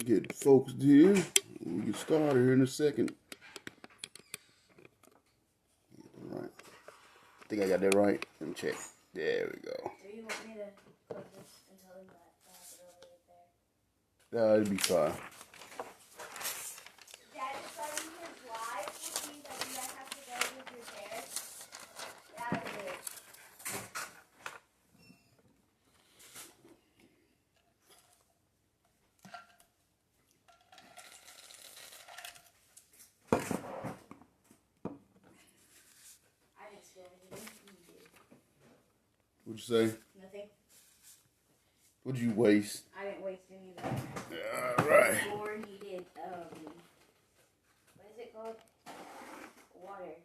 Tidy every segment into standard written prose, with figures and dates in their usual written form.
Get focused here. We'll get started here in a second. All right. I think I got that right. Let me check. There we go. Do you want me to put this and tell him that I have it over there? It'll be fine. Dad decided his live, which means that you guys have to go with your parents. Get out of here. I didn't steal anything. You did. What'd you say? Nothing. What'd you waste? I didn't waste any of that. All right. Or he did, what is it called? Water.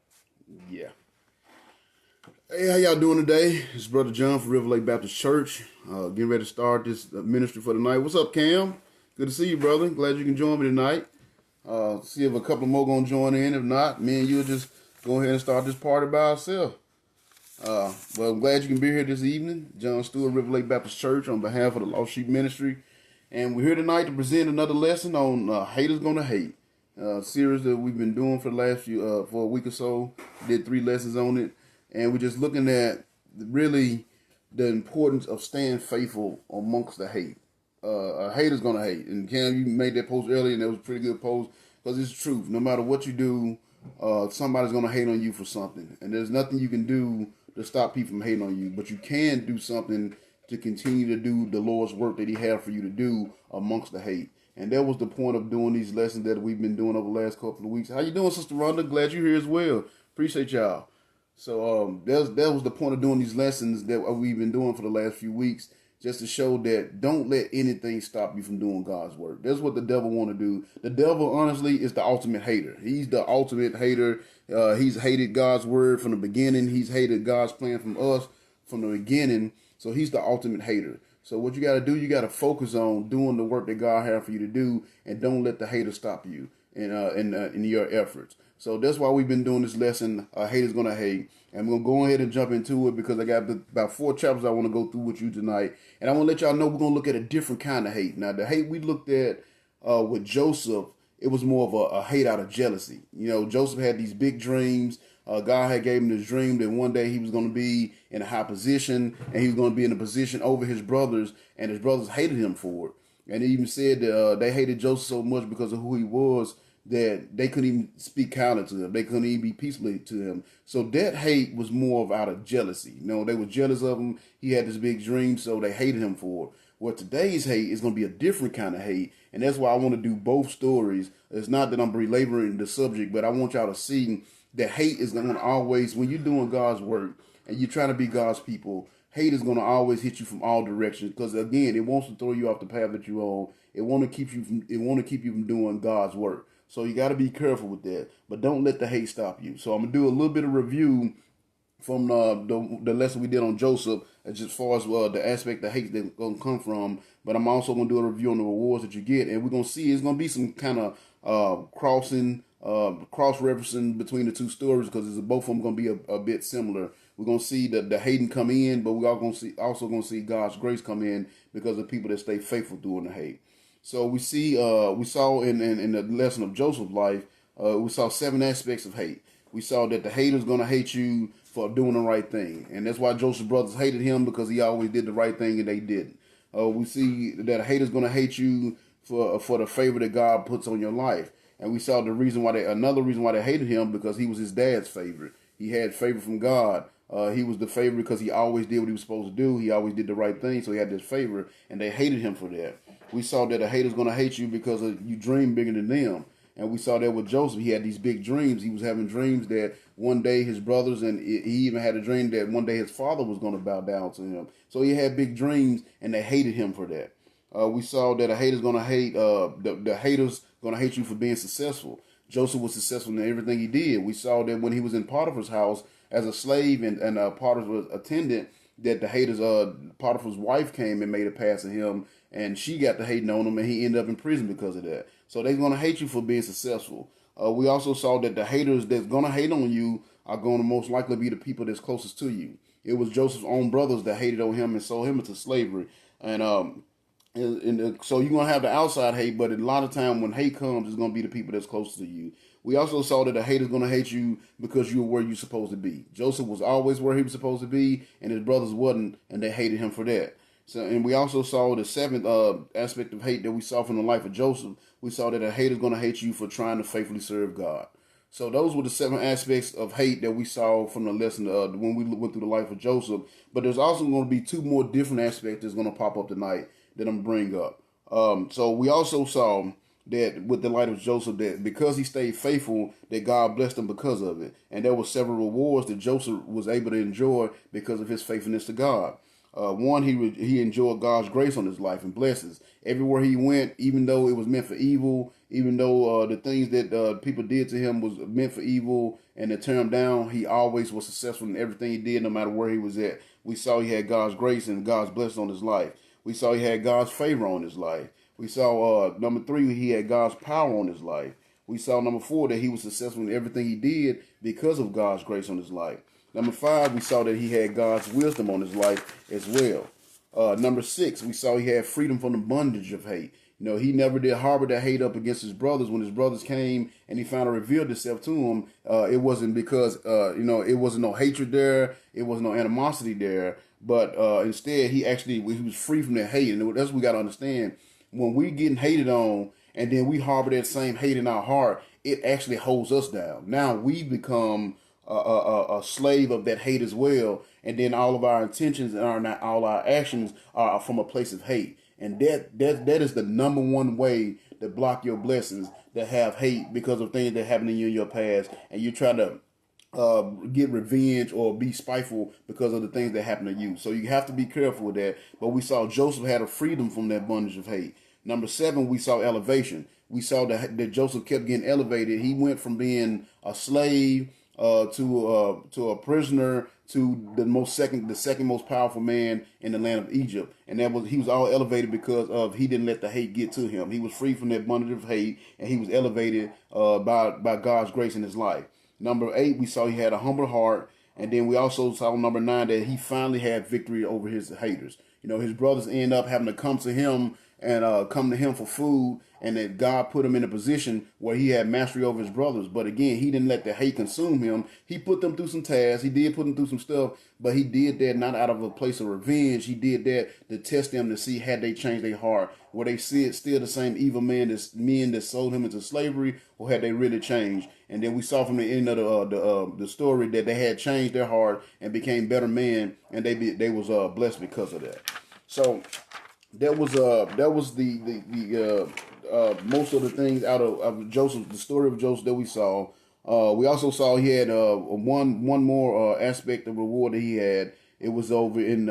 Yeah. Hey, how y'all doing today? It's Brother John from River Lake Baptist Church. Getting ready to start this ministry for the night. What's up, Cam? Good to see you, brother. Glad you can join me tonight. See if a couple more gonna join in. If not, me and you will just go ahead and start this party by ourselves. Well, I'm glad you can be here this evening. John Stewart, River Lake Baptist Church, on behalf of the Lost Sheep Ministry. And we're here tonight to present another lesson on Haters Gonna Hate. Series that we've been doing for the last for a week or so. Did 3 lessons on it. And we're just looking at really the importance of staying faithful amongst the hate. A hater's gonna hate. And Cam, you made that post earlier, and that was a pretty good post, because it's the truth. No matter what you do, somebody's gonna hate on you for something. And there's nothing you can do to stop people from hating on you. But you can do something to continue to do the Lord's work that He had for you to do amongst the hate. And that was the point of doing these lessons that we've been doing over the last couple of weeks. How you doing, Sister Rhonda? Glad you're here as well. Appreciate y'all. So that was the point of doing these lessons that we've been doing for the last few weeks, just to show that don't let anything stop you from doing God's work. That's what the devil want to do. The devil, honestly, is the ultimate hater. He's the ultimate hater. He's hated God's word from the beginning. He's hated God's plan from us from the beginning. So he's the ultimate hater. So what you got to do, you got to focus on doing the work that God has for you to do, and don't let the hater stop you in your efforts. So that's why we've been doing this lesson, Haters Gonna Hate. And we're going to go ahead and jump into it, because I got about 4 chapters I want to go through with you tonight. And I want to let y'all know we're going to look at a different kind of hate. Now, the hate we looked at with Joseph, it was more of a hate out of jealousy. You know, Joseph had these big dreams. God had gave him this dream that one day he was going to be in a high position, and he was going to be in a position over his brothers, and his brothers hated him for it. And he even said that they hated Joseph so much because of who he was, that they couldn't even speak counter to him. They couldn't even be peaceful to him. So that hate was more of out of jealousy. You know, they were jealous of him. He had this big dream, so they hated him for it. Well, today's hate is going to be a different kind of hate, and that's why I want to do both stories. It's not that I'm belaboring the subject, but I want y'all to see that hate is going to always, when you're doing God's work and you're trying to be God's people, hate is going to always hit you from all directions, because again, it wants to throw you off the path that you're on. It want to keep you from doing God's work. So you got to be careful with that, but don't let the hate stop you. So I'm gonna do a little bit of review from the lesson we did on Joseph, as far as the aspect of hate that's gonna come from. But I'm also gonna do a review on the rewards that you get, and we're gonna see it's gonna be some kind of cross-referencing between the 2 stories, because both of them gonna be a bit similar. We're gonna see the hating come in, but we're also gonna see God's grace come in, because of people that stay faithful during the hate. So we saw in the lesson of Joseph's life, we saw 7 aspects of hate. We saw that the hater's going to hate you for doing the right thing. And that's why Joseph's brothers hated him, because he always did the right thing and they didn't. We see that a hater's going to hate you for the favor that God puts on your life. And we saw another reason why they hated him, because he was his dad's favorite. He had favor from God. He was the favorite because he always did what he was supposed to do. He always did the right thing, so he had this favor, and they hated him for that. We saw that a hater's going to hate you because you dream bigger than them. And we saw that with Joseph. He had these big dreams. He was having dreams that one day his brothers, and he even had a dream that one day his father was going to bow down to him. So he had big dreams, and they hated him for that. We saw that a hater's going to hate, the hater's going to hate you for being successful. Joseph was successful in everything he did. We saw that when he was in Potiphar's house as a slave and Potiphar's attendant, that the haters, Potiphar's wife came and made a pass at him, and she got to hating on him, and he ended up in prison because of that. So they're going to hate you for being successful. We also saw that the haters that's going to hate on you are going to most likely be the people that's closest to you. It was Joseph's own brothers that hated on him and sold him into slavery. And So you're gonna have the outside hate, but a lot of time when hate comes, it's gonna be the people that's closest to you. We also saw that the hate is gonna hate you because you're where you're supposed to be. Joseph was always where he was supposed to be, and his brothers wasn't, and they hated him for that. So, and we also saw the seventh aspect of hate that we saw from the life of Joseph. We saw that a hate is gonna hate you for trying to faithfully serve God. So those were the seven aspects of hate that we saw from the lesson when we went through the life of Joseph. But there's also going to be two more different aspects that's going to pop up tonight that I'm going to bring up. So we also saw that with the light of Joseph, that because he stayed faithful, that God blessed him because of it. And there were several rewards that Joseph was able to enjoy because of his faithfulness to God. One, he enjoyed God's grace on his life and blessings everywhere he went, even though it was meant for evil, even though the things that people did to him was meant for evil and to tear him down. He always was successful in everything he did, no matter where he was at. We saw he had God's grace and God's blessing on his life. We saw he had God's favor on his life. We saw number three, he had God's power on his life. We saw number four, that he was successful in everything he did because of God's grace on his life. Number five, we saw that he had God's wisdom on his life as well. Number six, we saw he had freedom from the bondage of hate. You know, he never did harbor that hate up against his brothers. When his brothers came and he finally revealed himself to him, it wasn't because, it wasn't no hatred there. It wasn't no animosity there. But instead, he was free from that hate. And that's what we got to understand. When we getting hated on and then we harbor that same hate in our heart, it actually holds us down. Now we become a slave of that hate as well, and then all of our intentions and all our actions are from a place of hate, and that is the number one way to block your blessings, that have hate because of things that happened to you in your past, and you try to get revenge or be spiteful because of the things that happened to you. So you have to be careful with that. But we saw Joseph had a freedom from that bondage of hate. Number seven, we saw elevation. We saw that Joseph kept getting elevated. He went from being a slave to a prisoner to the second most powerful man in the land of Egypt, and he was all elevated because of he didn't let the hate get to him. He was free from that bondage of hate, and he was elevated by God's grace in his life. Number eight, we saw he had a humble heart, and then we also saw number nine that he finally had victory over his haters. You know, his brothers end up having to come to him and come to him for food, and that God put him in a position where he had mastery over his brothers. But again, he didn't let the hate consume him. He put them through some tasks. He did put them through some stuff, but he did that not out of a place of revenge. He did that to test them to see had they changed their heart. Were they still the same evil men that sold him into slavery, or had they really changed? And then we saw from the end of the story that they had changed their heart and became better men, and they was blessed because of that. So that was the most of the things out of Joseph, the story of Joseph that we saw. We also saw he had one more aspect of reward that he had. It was over in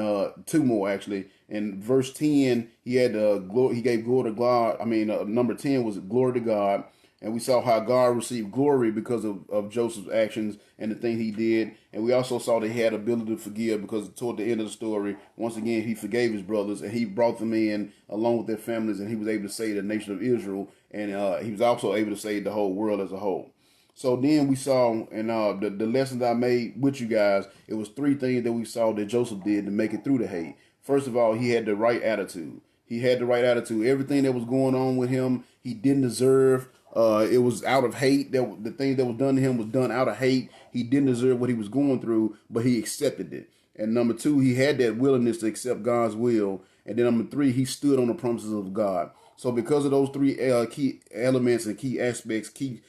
two more actually. In verse 10, he had glory. He gave glory to God. I mean, number 10 was glory to God. And we saw how God received glory because of Joseph's actions and the thing he did. And we also saw that he had ability to forgive because toward the end of the story, once again, he forgave his brothers and he brought them in along with their families, and he was able to save the nation of Israel. And he was also able to save the whole world as a whole. So then we saw in the lessons I made with you guys, it was three things that we saw that Joseph did to make it through the hate. First of all, he had the right attitude. He had the right attitude. Everything that was going on with him, he didn't deserve. It was out of hate. That the thing that was done to him was done out of hate. He didn't deserve what he was going through, but he accepted it. And number two, he had that willingness to accept God's will. And then number three, he stood on the promises of God. So because of those three key elements and key aspects, key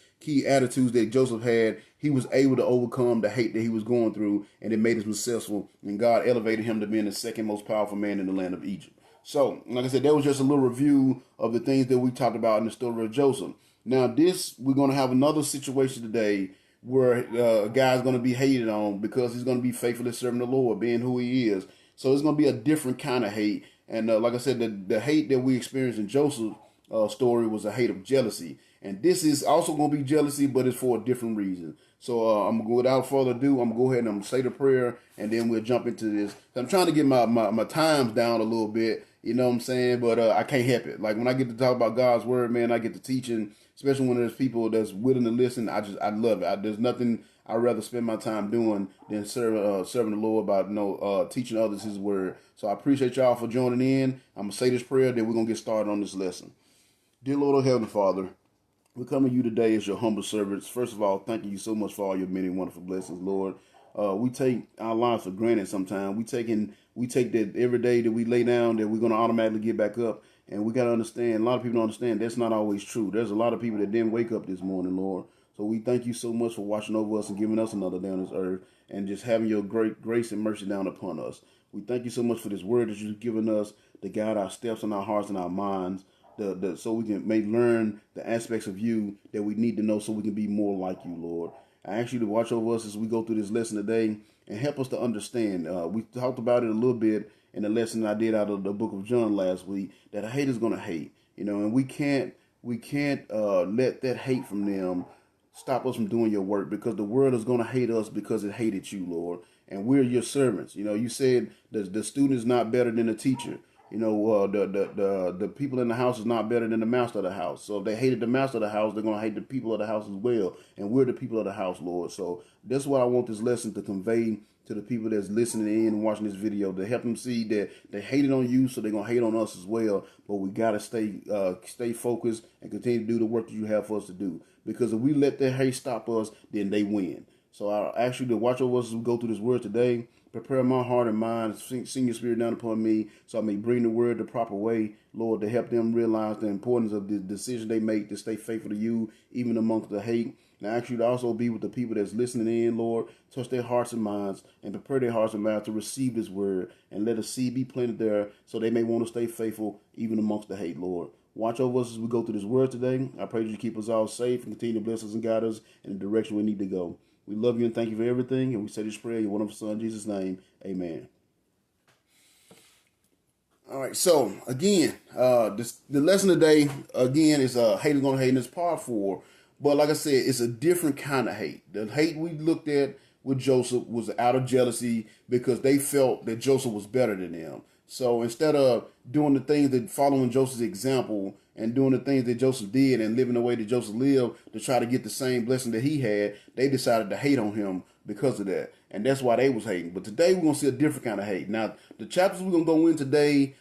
attitudes that Joseph had, he was able to overcome the hate that he was going through, and it made him successful. And God elevated him to being the second most powerful man in the land of Egypt. So, like I said, that was just a little review of the things that we talked about in the story of Joseph. Now, we're going to have another situation today where a guy's going to be hated on because he's going to be faithfully serving the Lord, being who he is. So it's going to be a different kind of hate. And like I said, the hate that we experienced in Joseph's story was a hate of jealousy. And this is also going to be jealousy, but it's for a different reason. So without further ado, I'm going to go ahead and I'm going to say the prayer, and then we'll jump into this. I'm trying to get my times down a little bit, you know what I'm saying? But I can't help it. Like when I get to talk about God's word, man, I get to teaching, especially when there's people that's willing to listen. I love it. There's nothing I'd rather spend my time doing than serving the Lord by teaching others His word. So I appreciate y'all for joining in. I'm gonna say this prayer, then we're gonna get started on this lesson. Dear Lord of Heavenly Father, we come to you today as your humble servants. First of all, thank you so much for all your many wonderful blessings, Lord. We take our lives for granted sometimes. We take that every day that we lay down that we're gonna automatically get back up. And we gotta understand, a lot of people don't understand that's not always true. There's a lot of people that didn't wake up this morning, Lord. So we thank you so much for watching over us and giving us another day on this earth and just having your great grace and mercy down upon us. We thank you so much for this word that you've given us to guide our steps and our hearts and our minds. So we can may learn the aspects of you that we need to know so we can be more like you, Lord. I ask you to watch over us as we go through this lesson today and help us to understand. We talked about it a little bit in the lesson I did out of the book of John last week, that a hate is going to hate, and we can't let that hate from them stop us from doing your work, because the world is going to hate us because it hated you, Lord, and we're your servants. You said the student is not better than the teacher. The people in the house is not better than the master of the house. So if they hated the master of the house, they're going to hate the people of the house as well. And we're the people of the house, Lord. So that's what I want this lesson to convey to the people that's listening in and watching this video, to help them see that they hated on you, so they're going to hate on us as well. But we got to stay focused and continue to do the work that you have for us to do. Because if we let that hate stop us, then they win. So I ask you to watch over us as we go through this word today. Prepare my heart and mind, send your spirit down upon me so I may bring the word the proper way, Lord, to help them realize the importance of the decision they make to stay faithful to you, even amongst the hate. And I ask you to also be with the people that's listening in, Lord. Touch their hearts and minds and prepare their hearts and minds to receive this word, and let a seed be planted there so they may want to stay faithful even amongst the hate, Lord. Watch over us as we go through this word today. I pray that you keep us all safe and continue to bless us and guide us in the direction we need to go. We love you and thank you for everything. And we say this prayer in your wonderful Son, Jesus' name. Amen. All right. So, again, the lesson today, again, is hate is going to hate, and it's part 4. But like I said, it's a different kind of hate. The hate we looked at with Joseph was out of jealousy because they felt that Joseph was better than them. So instead of doing the things that following Joseph's example and doing the things that Joseph did and living the way that Joseph lived to try to get the same blessing that he had, they decided to hate on him because of that. And that's why they was hating. But today we're going to see a different kind of hate. Now, the chapters we're going to go in today,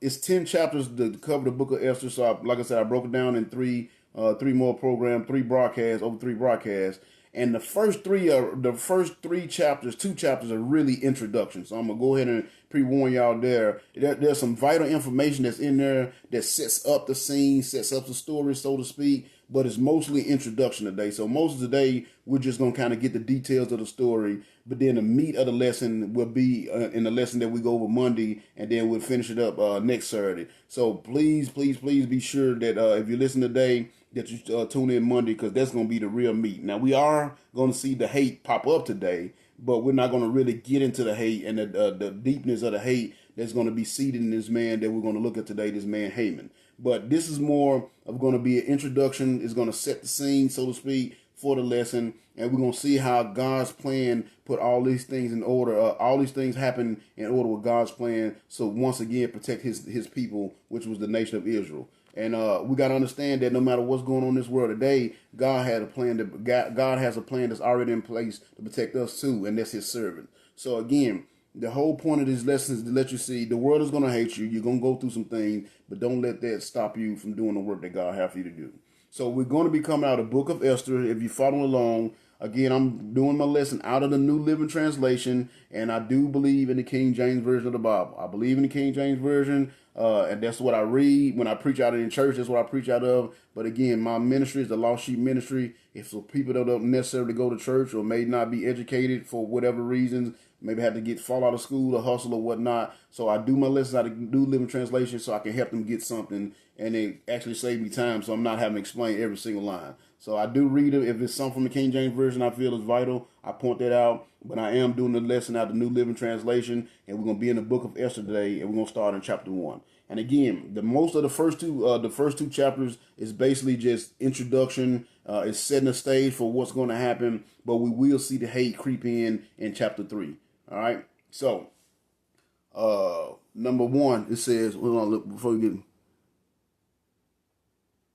it's 10 chapters to cover the book of Esther. So like I said, I broke it down in three more programs, 3 broadcasts, over 3 broadcasts. And the first three chapters, 2 chapters are really introduction. So I'm gonna go ahead and pre-warn y'all there. There's some vital information that's in there that sets up the scene, sets up the story, so to speak. But it's mostly introduction today. So most of the day we're just gonna kind of get the details of the story. But then the meat of the lesson will be in the lesson that we go over Monday, and then we'll finish it up next Saturday. So please be sure that if you listen today, that you tune in Monday, because that's going to be the real meat. Now, we are going to see the hate pop up today, but we're not going to really get into the hate and the deepness of the hate that's going to be seated in this man that we're going to look at today, this man Haman. But this is more of going to be an introduction. It's going to set the scene, so to speak, for the lesson, and we're going to see how God's plan put all these things in order. All these things happen in order with God's plan, so once again protect his people, which was the nation of Israel. And we got to understand that no matter what's going on in this world today, God had a plan. God has a plan that's already in place to protect us too, and that's His servant. So again, the whole point of this lesson is to let you see the world is going to hate you. You're going to go through some things, but don't let that stop you from doing the work that God has for you to do. So we're going to be coming out of the book of Esther. If you're following along, again, I'm doing my lesson out of the New Living Translation, and I do believe in the King James Version of the Bible. I believe in the King James Version, and that's what I read when I preach out in church. That's what I preach out of. But again, my ministry is the Lost Sheep Ministry. If so people that don't necessarily go to church or may not be educated for whatever reasons, maybe have to fall out of school or hustle or whatnot. So I do my lessons out of New Living Translation so I can help them get something, and it actually saved me time, so I'm not having to explain every single line. So I do read it. If it's something from the King James Version I feel is vital, I point that out. But I am doing the lesson out of the New Living Translation, and we're going to be in the book of Esther today, and we're going to start in chapter 1. And again, the first two chapters is basically just introduction. It's setting the stage for what's going to happen, but we will see the hate creep in chapter 3. All right. So, number 1, it says, hold on, look, before we get.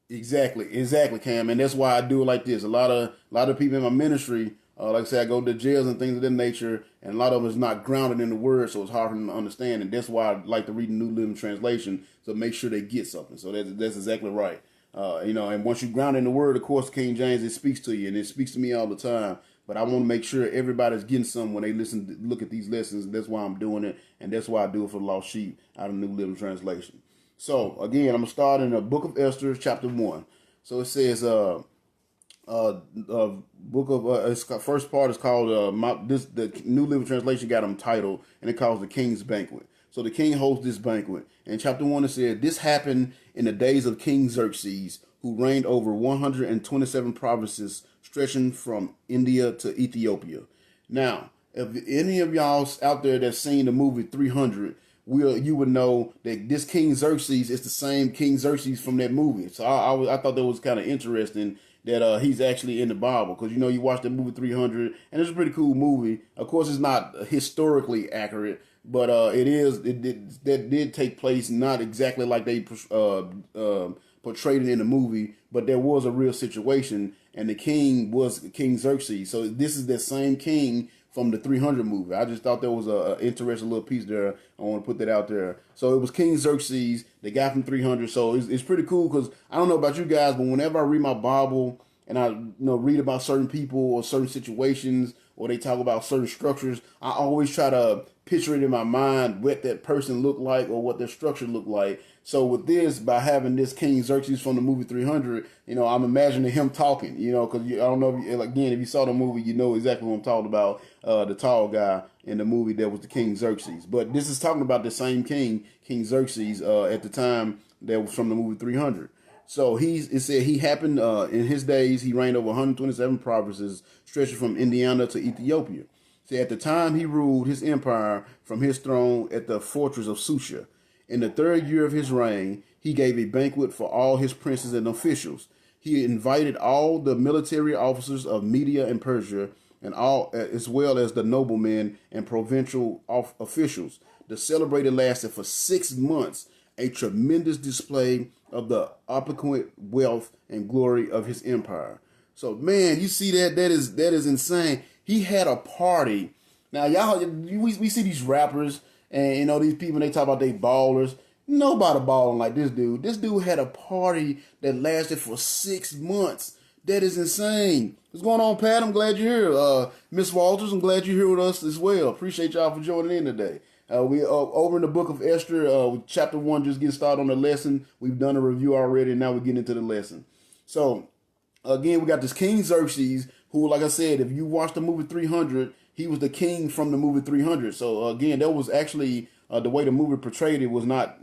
Exactly, Cam, and that's why I do it like this. A lot of people in my ministry, Like I said, I go to jails and things of that nature, and a lot of them is not grounded in the word, so it's hard for them to understand. And that's why I like to read the New Living Translation, to make sure they get something. So that's exactly right. And once you ground in the word, of course, King James, it speaks to you, and it speaks to me all the time. But I want to make sure everybody's getting something when they look at these lessons. That's why I'm doing it, and that's why I do it for the lost sheep out of the New Living Translation. So again, I'm gonna start in the Book of Esther, chapter 1. So it says, book of its first part is called the New Living Translation got them titled, and it calls the King's Banquet. So the king hosts this banquet. In chapter 1 it said, this happened in the days of King Xerxes, who reigned over 127 provinces stretching from India to Ethiopia. Now, if any of y'all out there that's seen the movie 300, you would know that this King Xerxes is the same King Xerxes from that movie. So I thought that was kind of interesting that he's actually in the Bible, because you watch the movie 300, and it's a pretty cool movie. Of course, it's not historically accurate, but that did take place not exactly like they portrayed it in the movie, but there was a real situation, and the king was King Xerxes. So this is the same king from the 300 movie. I just thought that was a interesting little piece there. I want to put that out there. So it was King Xerxes, the guy from 300. So it's pretty cool, because I don't know about you guys, but whenever I read my Bible and I read about certain people or certain situations, or they talk about certain structures, I always try to picture it in my mind what that person looked like or what their structure looked like. So with this, by having this King Xerxes from the movie 300, I'm imagining him talking, because I don't know, if you saw the movie, you know exactly what I'm talking about, the tall guy in the movie that was the King Xerxes. But this is talking about the same king, King Xerxes, at the time that was from the movie 300. So it said he happened in his days, he reigned over 127 provinces stretching from Indiana to Ethiopia. So at the time he ruled his empire from his throne at the fortress of Susha. In the 3rd year of his reign, he gave a banquet for all his princes and officials. He invited all the military officers of Media and Persia, and all, as well as the noblemen and provincial officials. The celebration lasted for 6 months, a tremendous display of the opulent wealth and glory of his empire. So, man, you see that is insane. He had a party. Now, we see these rappers and these people, they talk about they ballers. Nobody balling like this dude. This dude had a party that lasted for 6 months. That is insane. What's going on, Pat? I'm glad you're here. Miss Walters, I'm glad you're here with us as well. Appreciate y'all for joining in today. We over in the book of Esther, chapter 1, just getting started on the lesson. We've done a review already, and now we're getting into the lesson. So, again, we got this King Xerxes, who, like I said, if you watch the movie 300, he was the king from the movie 300. So, again, that was actually the way the movie portrayed it was not,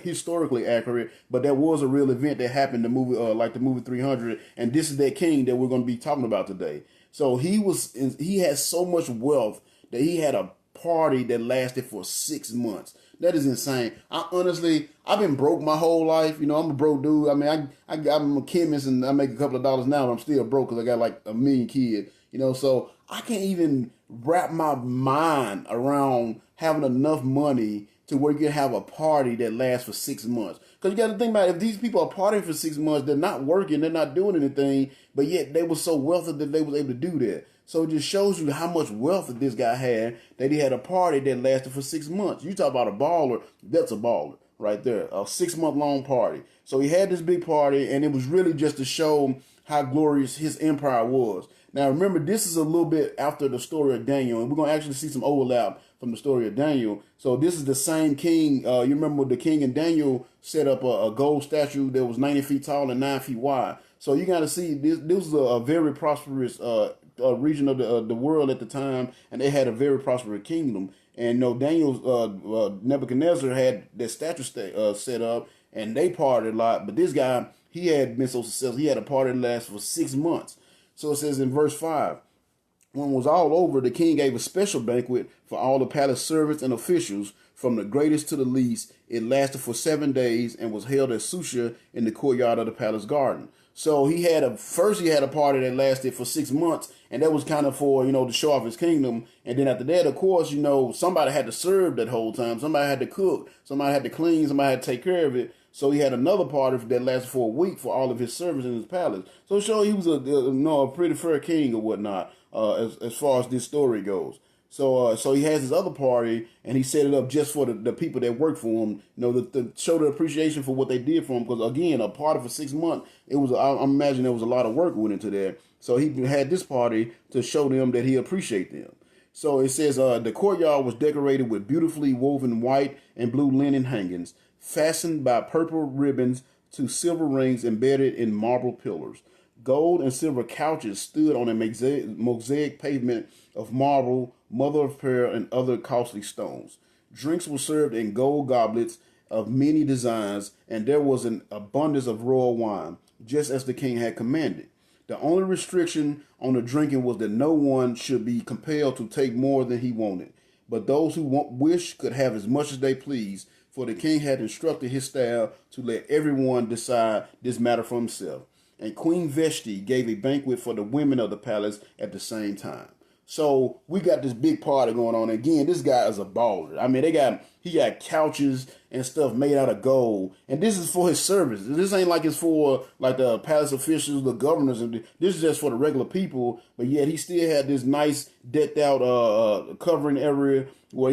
historically accurate, but that was a real event that happened. The movie, like the movie 300, and this is that king that we're going to be talking about today. So he had so much wealth that he had a party that lasted for 6 months. That is insane. I've been broke my whole life. I'm a broke dude. I mean, I'm a chemist and I make a couple of dollars now, but I'm still broke because I got like 1 million kids. So I can't even wrap my mind around having enough money to where you can have a party that lasts for 6 months. Because you got to think about it, if these people are partying for 6 months, they're not working, they're not doing anything, but yet they were so wealthy that they was able to do that. So it just shows you how much wealth that this guy had, that he had a party that lasted for 6 months. You talk about a baller, that's a baller right there, a 6 month long party. So he had this big party, and it was really just to show how glorious his empire was. Now remember, this is a little bit after the story of Daniel, and we're going to actually see some overlap from the story of Daniel. So this is the same king. You remember the king in Daniel set up a gold statue that was 90 feet tall and 9 feet wide. So you got to see, this was a very prosperous region of the world at the time, and they had a very prosperous kingdom. And Daniel's Nebuchadnezzar had that statue set up, and they partied a lot. But this guy, he had been so successful, he had a party that lasted for 6 months. So it says in verse 5, when it was all over, the king gave a special banquet for all the palace servants and officials, from the greatest to the least. It lasted for 7 days and was held at Susha in the courtyard of the palace garden. So he had a party that lasted for 6 months, and that was kind of for, to show off his kingdom. And then after that, of course, somebody had to serve that whole time. Somebody had to cook. Somebody had to clean. Somebody had to take care of it. So he had another party that lasted for a week for all of his servants in his palace. So it showed he was a pretty fair king or whatnot, as far as this story goes. So he has his other party, and he set it up just for the people that work for him, to show the appreciation for what they did for him. Because again, a party for 6 months, I imagine there was a lot of work went into that. So he had this party to show them that he appreciated them. So it says the courtyard was decorated with beautifully woven white and blue linen hangings, fastened by purple ribbons to silver rings embedded in marble pillars. Gold and silver couches stood on a mosaic pavement of marble, mother of pearl, and other costly stones. Drinks were served in gold goblets of many designs, and there was an abundance of royal wine, just as the king had commanded. The only restriction on the drinking was that no one should be compelled to take more than he wanted, but those who wished could have as much as they pleased, for the king had instructed his staff to let everyone decide this matter for himself. And Queen Vashti gave a banquet for the women of the palace at the same time. So we got this big party going on. Again, this guy is a baller. I mean, he got couches and stuff made out of gold, and this is for his servants. This ain't like it's for like the palace officials, the governors, and this is just for the regular people. But yet he still had this nice decked out covering area where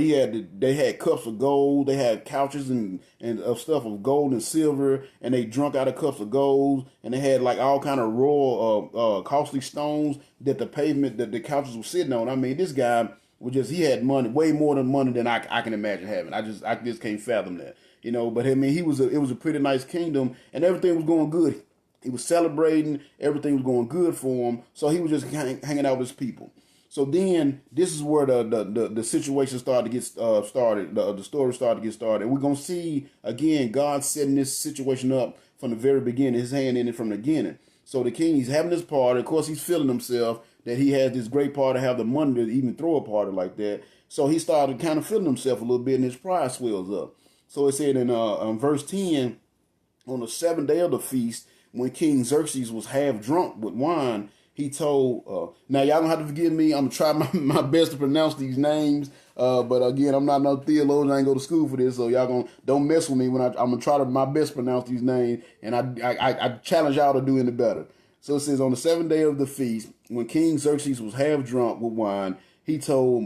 they had cups of gold, they had couches and of stuff of gold and silver, and they drunk out of cups of gold, and they had like all kind of royal costly stones that the pavement that the couches were sitting on. I mean, this guy he had money, way more than money than I can imagine having. I just can't fathom that, But I mean, it was a pretty nice kingdom, and everything was going good. He was celebrating, everything was going good for him, so he was just hanging out with his people. So then, this is where the situation started to get started. The story started to get started. And we're going to see, again, God setting this situation up from the very beginning, his hand in it from the beginning. So the king, he's having this party. Of course, he's feeling himself that he has this great party, have the money to even throw a party like that. So he started kind of feeling himself a little bit, and his pride swells up. So it said in verse 10, on the 7th day of the feast, when King Xerxes was half drunk with wine, he told, now y'all don't have to forgive me. I'm going to try my best to pronounce these names. But again, I'm not no theologian. I ain't go to school for this. So y'all don't mess with me when I'm going to try my best to pronounce these names. And I challenge y'all to do any better. So it says, on the 7th day of the feast, when King Xerxes was half drunk with wine, he told,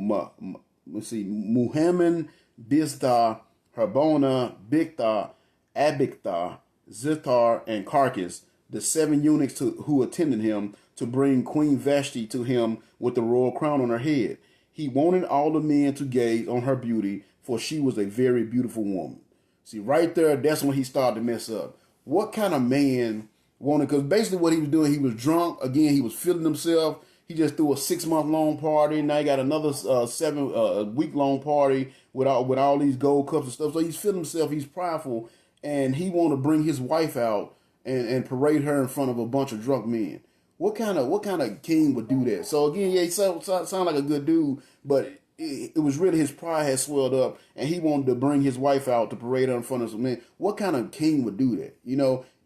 Muhammad, Biztha, Harbona, Bigtha, Abictha, Zithar, and Carcass, the 7 eunuchs who attended him, to bring Queen Vashti to him with the royal crown on her head. He wanted all the men to gaze on her beauty, for she was a very beautiful woman. See, right there, that's when he started to mess up. What kind of man wanted, because basically what he was doing, he was drunk. Again, he was feeling himself. He just threw a 6-month-long party. Now he got another 7-week-long party with all these gold cups and stuff. So he's feeling himself. He's prideful, and he wanted to bring his wife out and parade her in front of a bunch of drunk men. What kind of king would do that? So again, yeah, he sound like a good dude, but it was really his pride had swelled up, and he wanted to bring his wife out to parade her in front of some men. What kind of king would do that?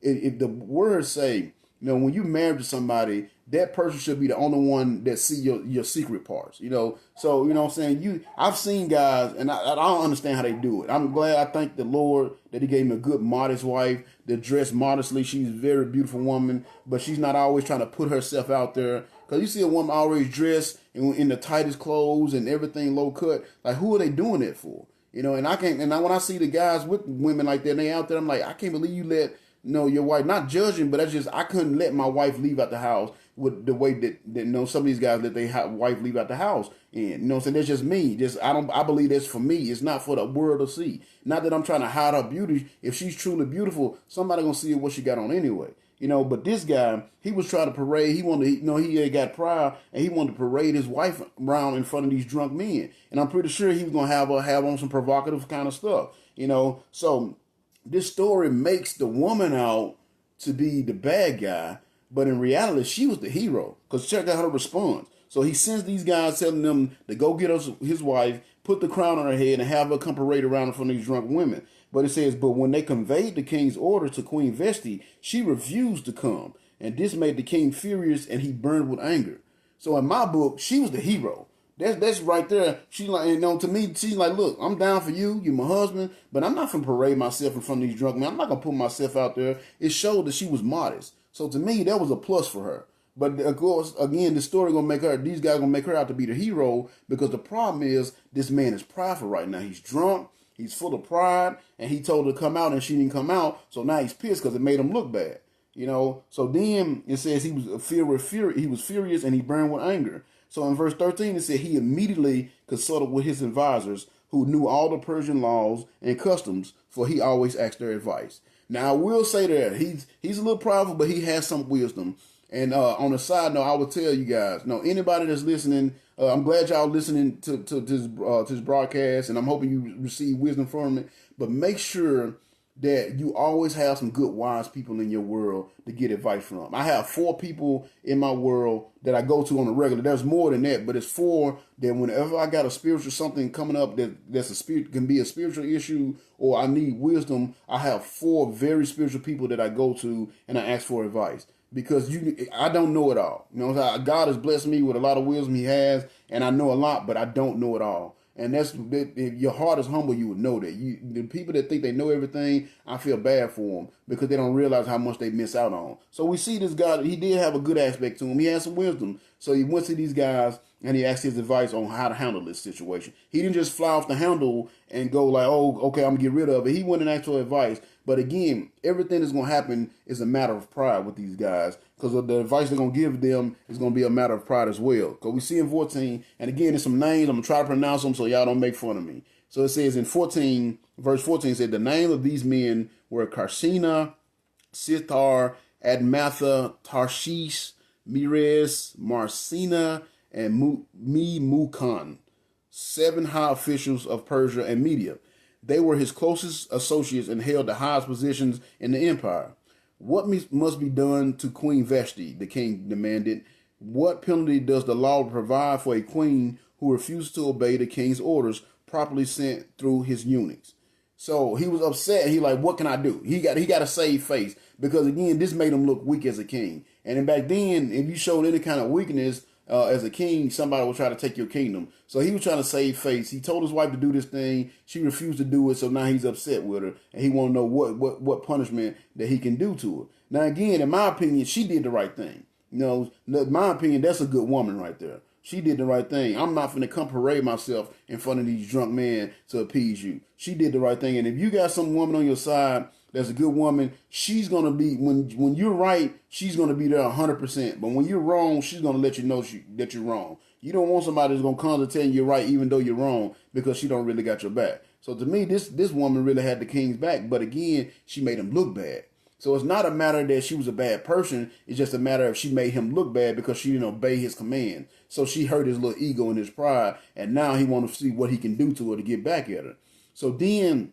If the words say, when you married to somebody, that person should be the only one that see your secret parts. So what I'm saying, I've seen guys, and I don't understand how they do it. I'm glad, I thank the Lord that he gave me a good modest wife that dressed modestly. She's a very beautiful woman, but she's not always trying to put herself out there. Because you see a woman always dressed in the tightest clothes and everything low cut. Like, who are they doing that for? And when I see the guys with women like that, and they out there, I'm like, I can't believe you let your wife, not judging, but that's just, I couldn't let my wife leave out the house with the way that some of these guys let their wife leave out the house. And so that's just me. I believe that's for me. It's not for the world to see. Not that I'm trying to hide her beauty. If she's truly beautiful, somebody gonna see what she got on anyway. But this guy, he was trying to parade. He wanted to, he had got proud, and he wanted to parade his wife around in front of these drunk men. And I'm pretty sure he was gonna have her have on some provocative kind of stuff. So this story makes the woman out to be the bad guy, but in reality, she was the hero. Because check out her response. So he sends these guys telling them to go get his wife, put the crown on her head, and have her come parade around in front of these drunk women. But it says, but when they conveyed the king's order to Queen Vashti, she refused to come. And this made the king furious, and he burned with anger. So in my book, she was the hero. That's right there. She like, to me, she's like, look, I'm down for you. You're my husband, but I'm not gonna parade myself in front of these drunk men. I'm not gonna put myself out there. It showed that she was modest. So to me, that was a plus for her. But of course, again, the story gonna make her. These guys gonna make her out to be the hero because the problem is this man is prideful right now. He's drunk. He's full of pride, and he told her to come out, and she didn't come out. So now he's pissed because it made him look bad. So then it says he was he was furious, and he burned with anger. So in verse 13 it said he immediately consulted with his advisors who knew all the Persian laws and customs, for he always asked their advice. Now I will say that he's a little prideful, but he has some wisdom. And on a side note, I will tell you guys, anybody that's listening, I'm glad y'all listening to this broadcast, and I'm hoping you receive wisdom from it. But make sure that you always have some good, wise people in your world to get advice from. I have 4 people in my world that I go to on a regular. There's more than that, but it's 4 that whenever I got a spiritual something coming up that's a spirit, can be a spiritual issue, or I need wisdom, I have 4 very spiritual people that I go to and I ask for advice. Because I don't know it all. God has blessed me with a lot of wisdom. He has, and I know a lot, but I don't know it all. And if your heart is humble, you would know that. The people that think they know everything, I feel bad for them because they don't realize how much they miss out on. So we see this guy, he did have a good aspect to him. He had some wisdom. So he went to these guys and he asked his advice on how to handle this situation. He didn't just fly off the handle and go like, oh, okay, I'm going to get rid of it. He went and asked for advice. But again, everything that's going to happen is a matter of pride with these guys, because the advice they're going to give them is going to be a matter of pride as well. Because we see in 14, and again, there's some names. I'm going to try to pronounce them so y'all don't make fun of me. So it says in 14, verse 14, it said, the name of these men were Karsina, Sithar, Admatha, Tarshish, Mires, Marcina, and Memucan, 7 high officials of Persia and Media. They were his closest associates and held the highest positions in the empire. What must be done to Queen Vashti? The king demanded. What penalty does the law provide for a queen who refuses to obey the king's orders properly sent through his eunuchs? So he was upset. He like, what can I do? He got to save face, because again, this made him look weak as a king. And then back then, if you showed any kind of weakness as a king, somebody would try to take your kingdom. So he was trying to save face. He told his wife to do this thing. She refused to do it, so now he's upset with her, and he want to know what punishment that he can do to her. Now again, in my opinion, she did the right thing. In my opinion, that's a good woman right there. She did the right thing. I'm not finna come parade myself in front of these drunk men to appease you. She did the right thing. And if you got some woman on your side that's a good woman, she's gonna be, when you're right, she's gonna be there 100%. But when you're wrong, she's gonna let you know that you're wrong. You don't want somebody that's gonna constantly tell you you're right even though you're wrong, because she don't really got your back. So to me, this woman really had the king's back. But again, she made him look bad. So it's not a matter that she was a bad person. It's just a matter of she made him look bad because she didn't obey his command. So she hurt his little ego and his pride, and now he wants to see what he can do to her to get back at her. So then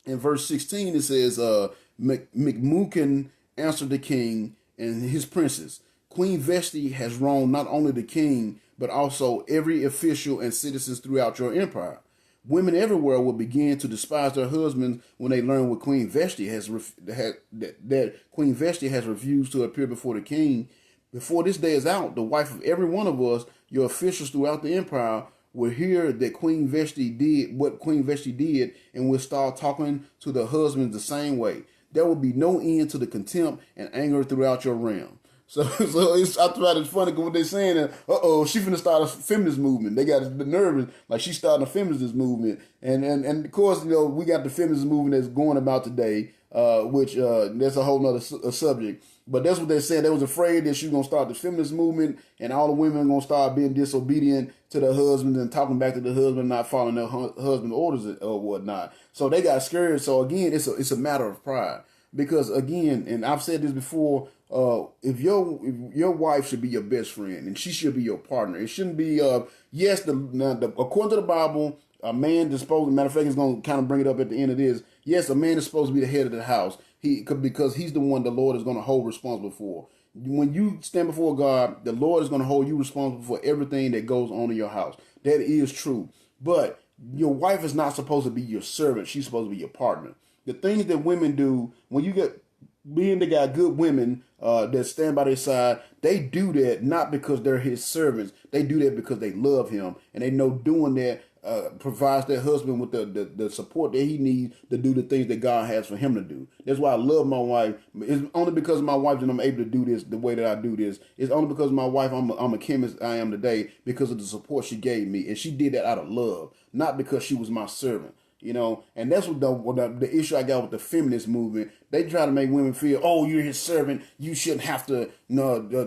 in verse 16 it says, Memucan answered the king and his princes, Queen Vashti has wronged not only the king, but also every official and citizens throughout your empire. Women everywhere will begin to despise their husbands when they learn what Queen Vashti that Queen Vashti has refused to appear before the king. Before this day is out, the wife of every one of us, your officials throughout the empire, will hear that Queen Vashti did what Queen Vashti did, and will start talking to their husbands the same way. There will be no end to the contempt and anger throughout your realm. So I thought it's funny because what they're saying is, she finna start a feminist movement. They got the nervous, like she's starting a feminist movement. And of course, we got the feminist movement that's going about today, which that's a whole nother subject. But that's what they're saying. They was afraid that she was going to start the feminist movement and all the women are going to start being disobedient to their husbands and talking back to the husband, not following their husband's orders or whatnot. So they got scared. So again, it's a matter of pride. Because again, and I've said this before, if your wife should be your best friend and she should be your partner. It shouldn't be yes, according to the Bible, a man is supposed, matter of fact, it's going to kind of bring it up at the end of this. Yes, a man is supposed to be the head of the house. Because he's the one the Lord is going to hold responsible for. When you stand before God, the Lord is going to hold you responsible for everything that goes on in your house. That is true. But your wife is not supposed to be your servant. She's supposed to be your partner. The things that women do, when you get being they got good women that stand by their side, they do that not because they're his servants. They do that because they love him, and they know doing that provides their husband with the support that he needs to do the things that God has for him to do. That's why I love my wife. It's only because of my wife that I'm able to do this the way that I do this. It's only because of my wife I'm a chemist I am today, because of the support she gave me, and she did that out of love, not because she was my servant. And that's what the issue I got with the feminist movement. They try to make women feel, oh, you're his servant. You shouldn't have to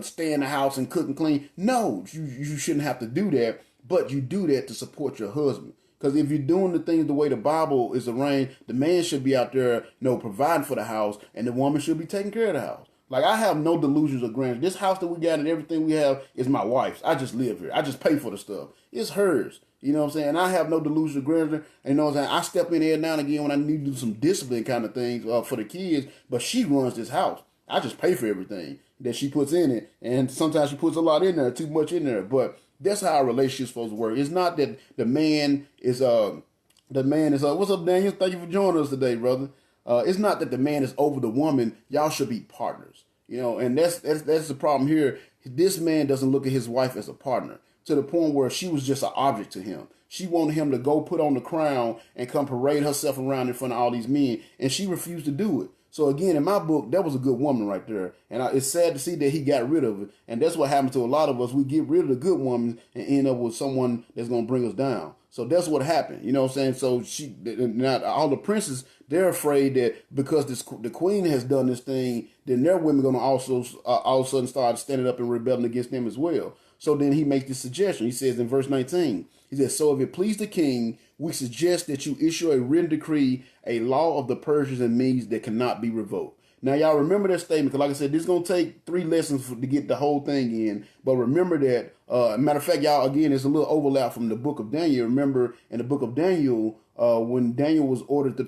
stay in the house and cook and clean. No, you shouldn't have to do that. But you do that to support your husband. Because if you're doing the things the way the Bible is arranged, the man should be out there, providing for the house, and the woman should be taking care of the house. Like, I have no delusions of grandeur. This house that we got and everything we have is my wife's. I just live here. I just pay for the stuff. It's hers. You know what I'm saying? I have no delusions of grandeur. You know what I'm saying? I step in here now and again when I need to do some discipline kind of things for the kids, but she runs this house. I just pay for everything that she puts in it. And sometimes she puts a lot in there, too much in there. But that's how a relationship's supposed to work. It's not that the man is what's up, Daniel? Thank you for joining us today, brother. It's not that the man is over the woman. Y'all should be partners. And that's the problem here. This man doesn't look at his wife as a partner, to the point where she was just an object to him. She wanted him to go put on the crown and come parade herself around in front of all these men, and she refused to do it. So again, in my book, that was a good woman right there. And it's sad to see that he got rid of it. And that's what happens to a lot of us. We get rid of the good woman and end up with someone that's going to bring us down. So that's what happened. You know what I'm saying? So now all the princes, they're afraid that because the queen has done this thing, then their women are going to also all of a sudden start standing up and rebelling against them as well. So then he makes this suggestion. He says in verse 19, he says, so if it please the king, we suggest that you issue a written decree, a law of the Persians and Medes that cannot be revoked. Now, y'all remember that statement, because like I said, this is going to take 3 lessons to get the whole thing in. But remember that, matter of fact, y'all, again, there's a little overlap from the book of Daniel. Remember, in the book of Daniel, when Daniel was ordered to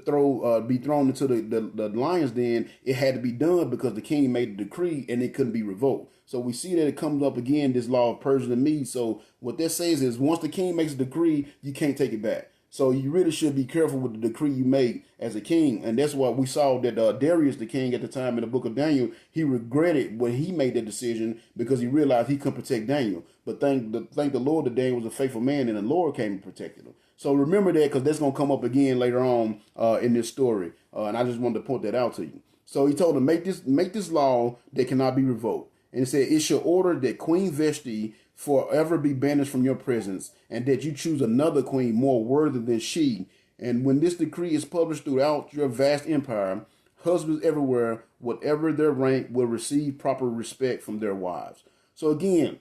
be thrown into the lion's den, it had to be done because the king made a decree and it couldn't be revoked. So we see that it comes up again, this law of Persian and Medes. So what that says is once the king makes a decree, you can't take it back. So you really should be careful with the decree you make as a king. And that's why we saw that Darius, the king at the time in the book of Daniel, he regretted when he made that decision because he realized he couldn't protect Daniel. But thank the Lord that Daniel was a faithful man and the Lord came and protected him. So remember that, because that's going to come up again later on in this story. And I just wanted to point that out to you. So he told him, make this law that cannot be revoked. And it said, it shall order that Queen Vashti forever be banished from your presence, and that you choose another queen more worthy than she. And when this decree is published throughout your vast empire, husbands everywhere, whatever their rank, will receive proper respect from their wives. So again,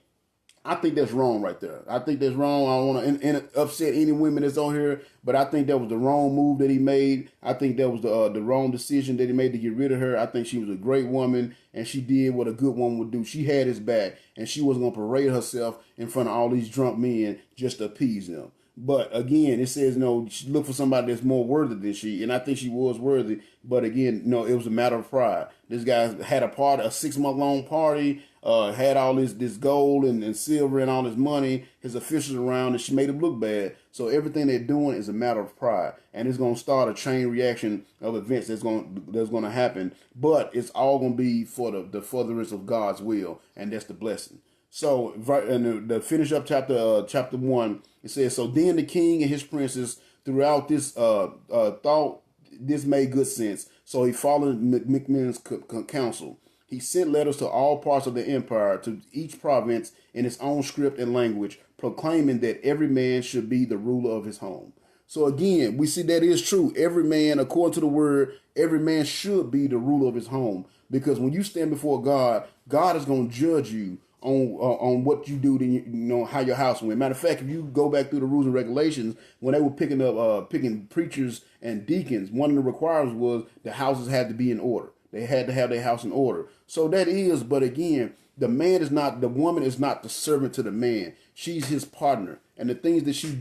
I think that's wrong right there. I think that's wrong. I don't want to upset any women that's on here, but I think that was the wrong move that he made. I think that was the wrong decision that he made to get rid of her. I think she was a great woman, and she did what a good woman would do. She had his back, and she wasn't going to parade herself in front of all these drunk men just to appease them. But again, it says, look for somebody that's more worthy than she. And I think she was worthy. But again, it was a matter of pride. This guy had a 6-month-long party, had all this gold and silver and all this money, his officials around, and she made him look bad. So everything they're doing is a matter of pride. And it's going to start a chain reaction of events that's going to happen. But it's all going to be for the furtherance of God's will. And that's the blessing. So, and to finish up chapter 1, it says, so then the king and his princes throughout this thought this made good sense. So he followed McMahon's counsel. He sent letters to all parts of the empire, to each province in its own script and language, proclaiming that every man should be the ruler of his home. So again, we see that is true. Every man, according to the word, every man should be the ruler of his home. Because when you stand before God, God is going to judge you on what you do to how your house went. Matter of fact, if you go back through the rules and regulations, when they were picking preachers and deacons, one of the requirements was the houses had to be in order. They had to have their house in order. So that is, but again, the woman is not the servant to the man. She's his partner. And the things that she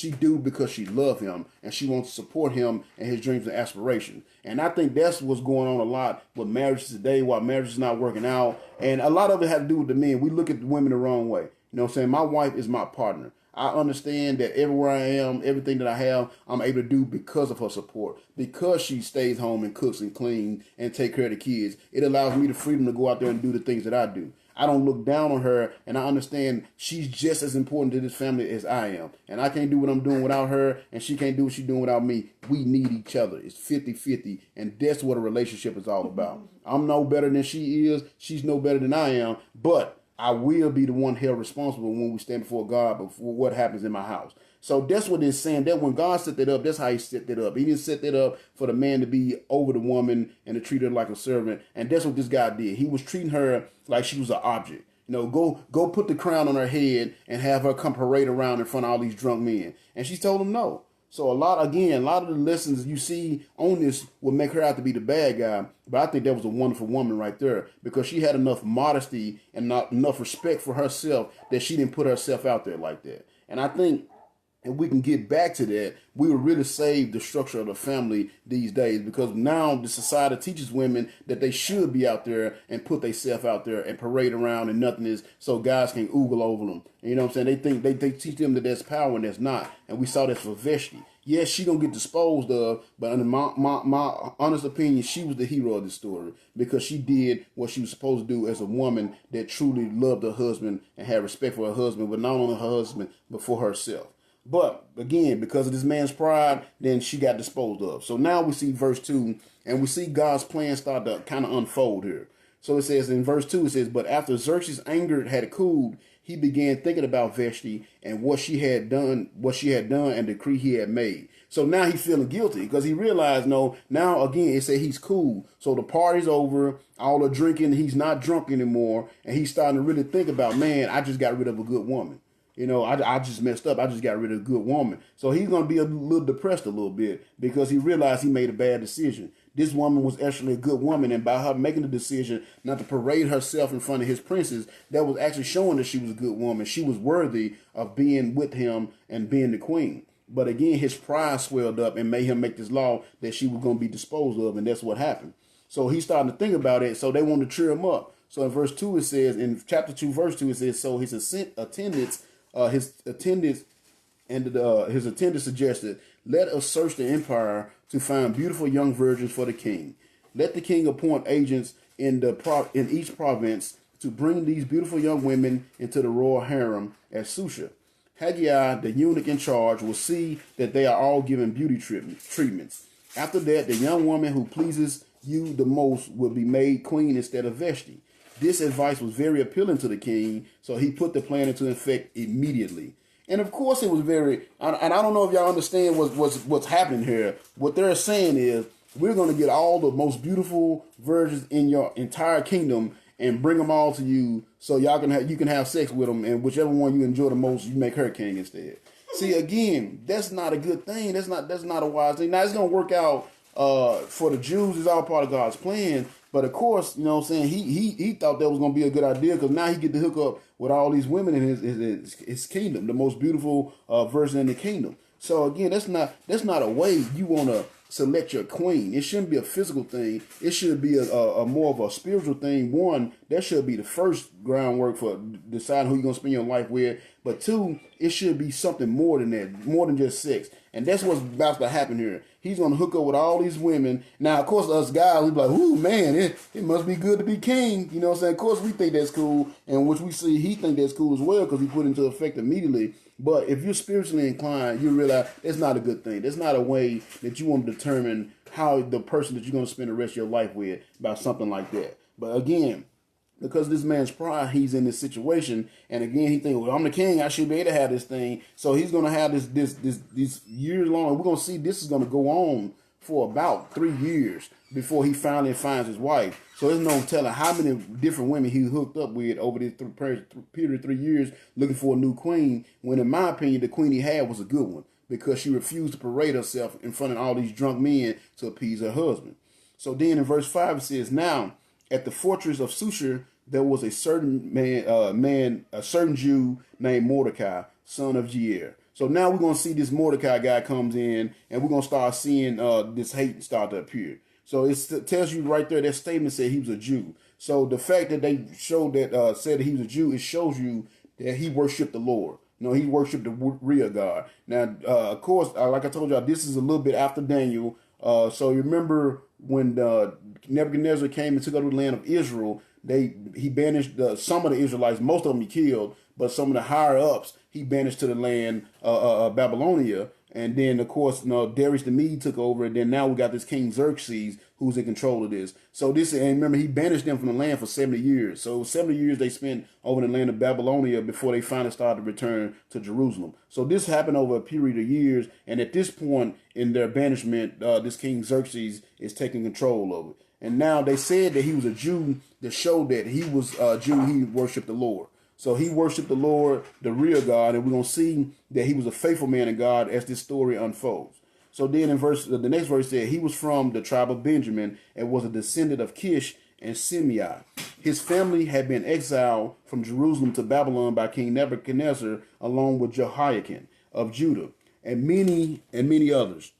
do because she loves him and she wants to support him and his dreams and aspirations. And I think that's what's going on a lot with marriages today, why marriage is not working out. And a lot of it has to do with the men. We look at the women the wrong way. You know what I'm saying? My wife is my partner. I understand that everywhere I am, everything that I have, I'm able to do because of her support. Because she stays home and cooks and cleans and take care of the kids, it allows me the freedom to go out there and do the things that I do. I don't look down on her, and I understand she's just as important to this family as I am. And I can't do what I'm doing without her, and she can't do what she's doing without me. We need each other. It's 50-50, and that's what a relationship is all about. I'm no better than she is. She's no better than I am, but I will be the one held responsible when we stand before God for what happens in my house. So that's what it's saying. That when God set that up, that's how he set that up. He didn't set that up for the man to be over the woman and to treat her like a servant. And that's what this guy did. He was treating her like she was an object. You know, go put the crown on her head and have her come parade around in front of all these drunk men. And she told him no. So a lot of the lessons you see on this will make her out to be the bad guy. But I think that was a wonderful woman right there, because she had enough modesty and not enough respect for herself that she didn't put herself out there like that. And I think if we can get back to that, we will really save the structure of the family these days, because now the society teaches women that they should be out there and put themselves out there and parade around and nothing is, so guys can oogle over them. You know what I'm saying? They teach them that there's power and there's not. And we saw that for Vashti. Yes, she gonna get disposed of, but in my honest opinion, she was the hero of the story, because she did what she was supposed to do as a woman that truly loved her husband and had respect for her husband, but not only her husband, but for herself. But again, because of this man's pride, then she got disposed of. So now we see verse 2, and we see God's plan start to kind of unfold here. So it says in verse 2, it says, but after Xerxes' anger had cooled, he began thinking about Vashti and what she had done and the decree he had made. So now he's feeling guilty, because he realized, no, now again, it said he's cool. So the party's over, all the drinking, he's not drunk anymore. And he's starting to really think about, man, I just got rid of a good woman. You know, I just messed up. I just got rid of a good woman. So he's going to be a little depressed a little bit, because he realized he made a bad decision. This woman was actually a good woman, and by her making the decision not to parade herself in front of his princes, that was actually showing that she was a good woman. She was worthy of being with him and being the queen. But again, his pride swelled up and made him make this law that she was going to be disposed of, and that's what happened. So he's starting to think about it, so they want to cheer him up. So in verse 2 it says, in chapter 2, verse 2, it says, so his attendants suggested, let us search the empire to find beautiful young virgins for the king. Let the king appoint agents in each province to bring these beautiful young women into the royal harem at Susha. Haggai, the eunuch in charge, will see that they are all given beauty treatments. After that, the young woman who pleases you the most will be made queen instead of Vashti. This advice was very appealing to the king, so he put the plan into effect immediately. And of course, it was very, and I don't know if y'all understand what's happening here. What they're saying is, we're going to get all the most beautiful virgins in your entire kingdom and bring them all to you, so you can have sex with them, and whichever one you enjoy the most, you make her king instead. See, again, that's not a good thing. That's not a wise thing. Now it's going to work out for the Jews. It's all part of God's plan. But of course, you know what I'm saying, he thought that was going to be a good idea, because now he get to hook up with all these women in his kingdom, the most beautiful virgin in the kingdom. So again, that's not a way you want to select your queen. It shouldn't be a physical thing. It should be a more of a spiritual thing. One, that should be the first groundwork for deciding who you're going to spend your life with. But two, it should be something more than that, more than just sex. And that's what's about to happen here. He's going to hook up with all these women. Now, of course, us guys, we be like, ooh, man, it must be good to be king. You know what I'm saying? Of course, we think that's cool. And which we see he think that's cool as well, because he put it into effect immediately. But if you're spiritually inclined, you realize that's not a good thing. That's not a way that you want to determine how the person that you're going to spend the rest of your life with about something like that. But again, because this man's pride, he's in this situation, and again, he thinks, well, I'm the king, I should be able to have this thing. So he's going to have this years long. We're going to see this is going to go on for about 3 years before he finally finds his wife. So there's no telling how many different women he hooked up with over this period of 3 years looking for a new queen, when in my opinion, the queen he had was a good one, because she refused to parade herself in front of all these drunk men to appease her husband. So then in verse 5 it says, now at the fortress of Susha, there was a certain a certain Jew named Mordecai, son of Jair. So now we're going to see this Mordecai guy comes in, and we're going to start seeing this hate start to appear. So it tells you right there, that statement said he was a Jew. So the fact that they showed that, said that he was a Jew, it shows you that he worshiped the Lord. No, he worshipped the real God. Now, of course, like I told y'all, this is a little bit after Daniel. So remember when Nebuchadnezzar came and took over the land of Israel, he banished some of the Israelites. Most of them he killed, but some of the higher ups he banished to the land Babylonia. And then, of course, Darius the Mede took over, and then now we got this King Xerxes who's in control of this. So and remember, he banished them from the land for 70 years. So 70 years they spent over in the land of Babylonia before they finally started to return to Jerusalem. So this happened over a period of years, and at this point in their banishment, this King Xerxes is taking control of it. And now they said that he was a Jew that showed that he was a Jew, he worshiped the Lord. So he worshiped the Lord, the real God, and we're going to see that he was a faithful man of God as this story unfolds. So then in the next verse said, he was from the tribe of Benjamin and was a descendant of Kish and Simei. His family had been exiled from Jerusalem to Babylon by King Nebuchadnezzar, along with Jehoiakim of Judah and many others.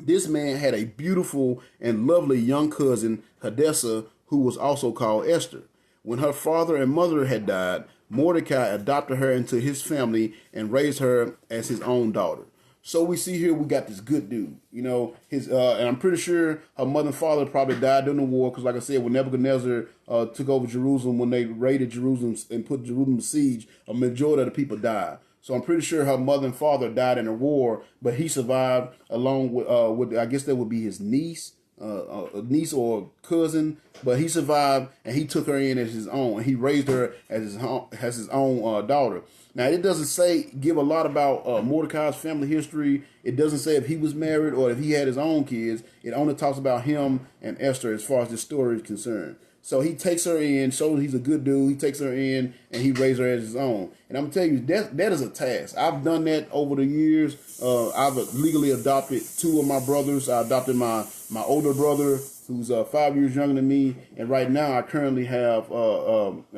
This man had a beautiful and lovely young cousin, Hadassah, who was also called Esther. When her father and mother had died, Mordecai adopted her into his family and raised her as his own daughter. So we see here we got this good dude, and I'm pretty sure her mother and father probably died during the war because, like I said, when Nebuchadnezzar took over Jerusalem, when they raided Jerusalem and put Jerusalem to siege, a majority of the people died. So I'm pretty sure her mother and father died in the war, but he survived along with I guess that would be his niece. A niece or cousin, but he survived and he took her in as his own, and he raised her as his own daughter. Now it doesn't give a lot about Mordecai's family history. It doesn't say if he was married or if he had his own kids. It only talks about him and Esther as far as this story is concerned. So he takes her in, shows he's a good dude. He takes her in and he raised her as his own. And I'm telling you, that is a task. I've done that over the years. I've legally adopted two of my brothers. I adopted my older brother, who's 5 years younger than me. And right now I currently have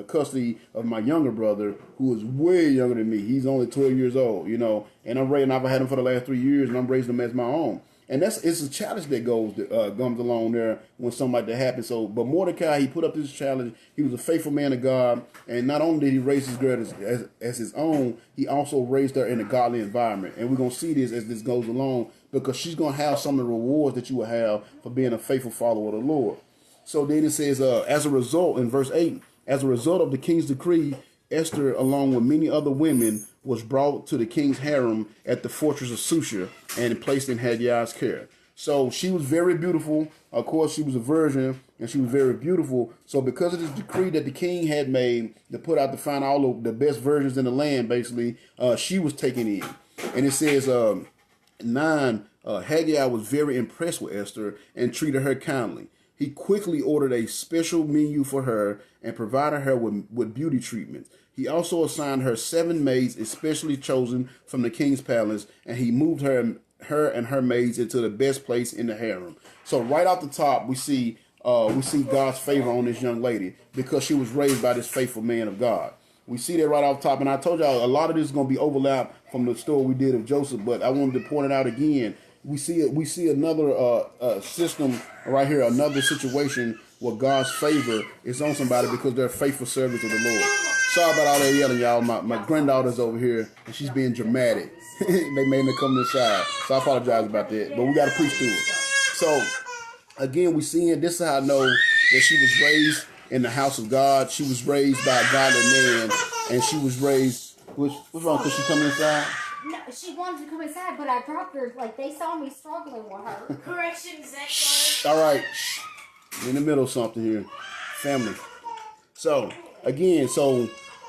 custody of my younger brother, who is way younger than me. He's only 12 years old, and I've had him for the last 3 years, and I'm raising him as my own. And it's a challenge that comes along there when something like that happens. So, but Mordecai, he put up this challenge. He was a faithful man of God, and not only did he raise his girl as his own, he also raised her in a godly environment. And we're gonna see this as this goes along, because she's gonna have some of the rewards that you will have for being a faithful follower of the Lord. So then it says, as a result, in verse 8, as a result of the king's decree, Esther, along with many other women, was brought to the king's harem at the fortress of Susha and placed in Hadiah's care. So she was very beautiful. Of course, she was a virgin, and she was very beautiful. So because of this decree that the king had made to put out to find all of the best virgins in the land, basically, she was taken in. And it says, 9, Haggai was very impressed with Esther and treated her kindly. He quickly ordered a special menu for her and provided her with beauty treatments. He also assigned her 7 maids especially chosen from the king's palace, and he moved her and her maids into the best place in the harem. So right off the top, we see God's favor on this young lady because she was raised by this faithful man of God. We see that right off the top, and I told y'all a lot of this is going to be overlap from the story we did of Joseph, but I wanted to point it out again. We see another system right here, another situation where God's favor is on somebody because they're faithful servants of the Lord. Sorry about all that yelling, y'all. My granddaughter's over here, and she's being dramatic. They made me come inside, so I apologize about that. But we got to preach to it. So, again, we seeing this is how I know that she was raised in the house of God. She was raised by a godly man, and she was raised. What's wrong? Could she come inside? No, she wanted to come inside, but I dropped her. Like, they saw me struggling with her. Correction, Zach. All right. We're in the middle of something here. Family. So, again,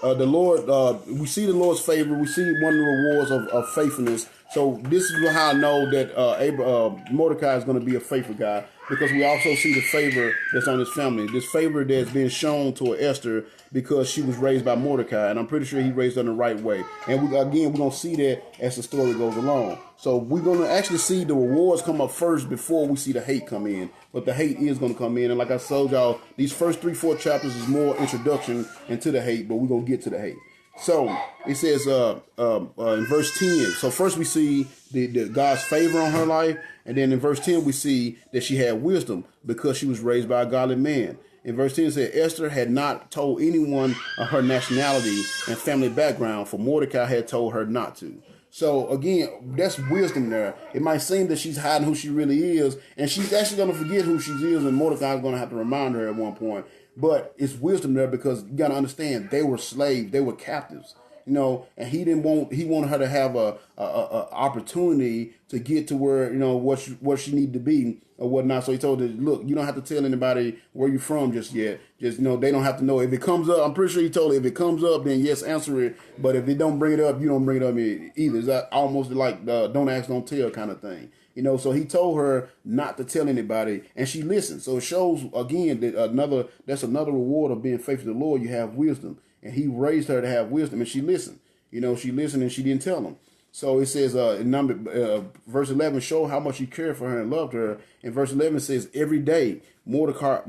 the Lord, we see the Lord's favor. We see one of the rewards of faithfulness. So this is how I know that Mordecai is going to be a faithful guy, because we also see the favor that's on his family. This favor that's being shown to Esther because she was raised by Mordecai, and I'm pretty sure he raised her in the right way. And we're going to see that as the story goes along. So we're going to actually see the rewards come up first before we see the hate come in. But the hate is going to come in. And like I told y'all, these first 3-4 chapters is more introduction into the hate, but we're going to get to the hate. So it says in verse 10. So first we see the God's favor on her life. And then in verse 10, we see that she had wisdom because she was raised by a godly man. In verse 10 it said, Esther had not told anyone of her nationality and family background, for Mordecai had told her not to. So again, that's wisdom there. It might seem that she's hiding who she really is, and she's actually going to forget who she is, and Mordecai is going to have to remind her at one point. But it's wisdom there because you got to understand they were slaves, they were captives, and he wanted her to have a opportunity to get to where what she needed to be or whatnot. So he told her, look, you don't have to tell anybody where you're from just yet. Just they don't have to know. If it comes up, I'm pretty sure he told her if it comes up, then yes, answer it. But if it don't bring it up, you don't bring it up either. It's almost like don't ask, don't tell kind of thing. So he told her not to tell anybody, and she listened. So it shows again that that's another reward of being faithful to the Lord. You have wisdom, and he raised her to have wisdom, and she listened. She listened and she didn't tell him. So it says in verse 11, show how much he cared for her and loved her. In verse 11 it says, every day Mordecai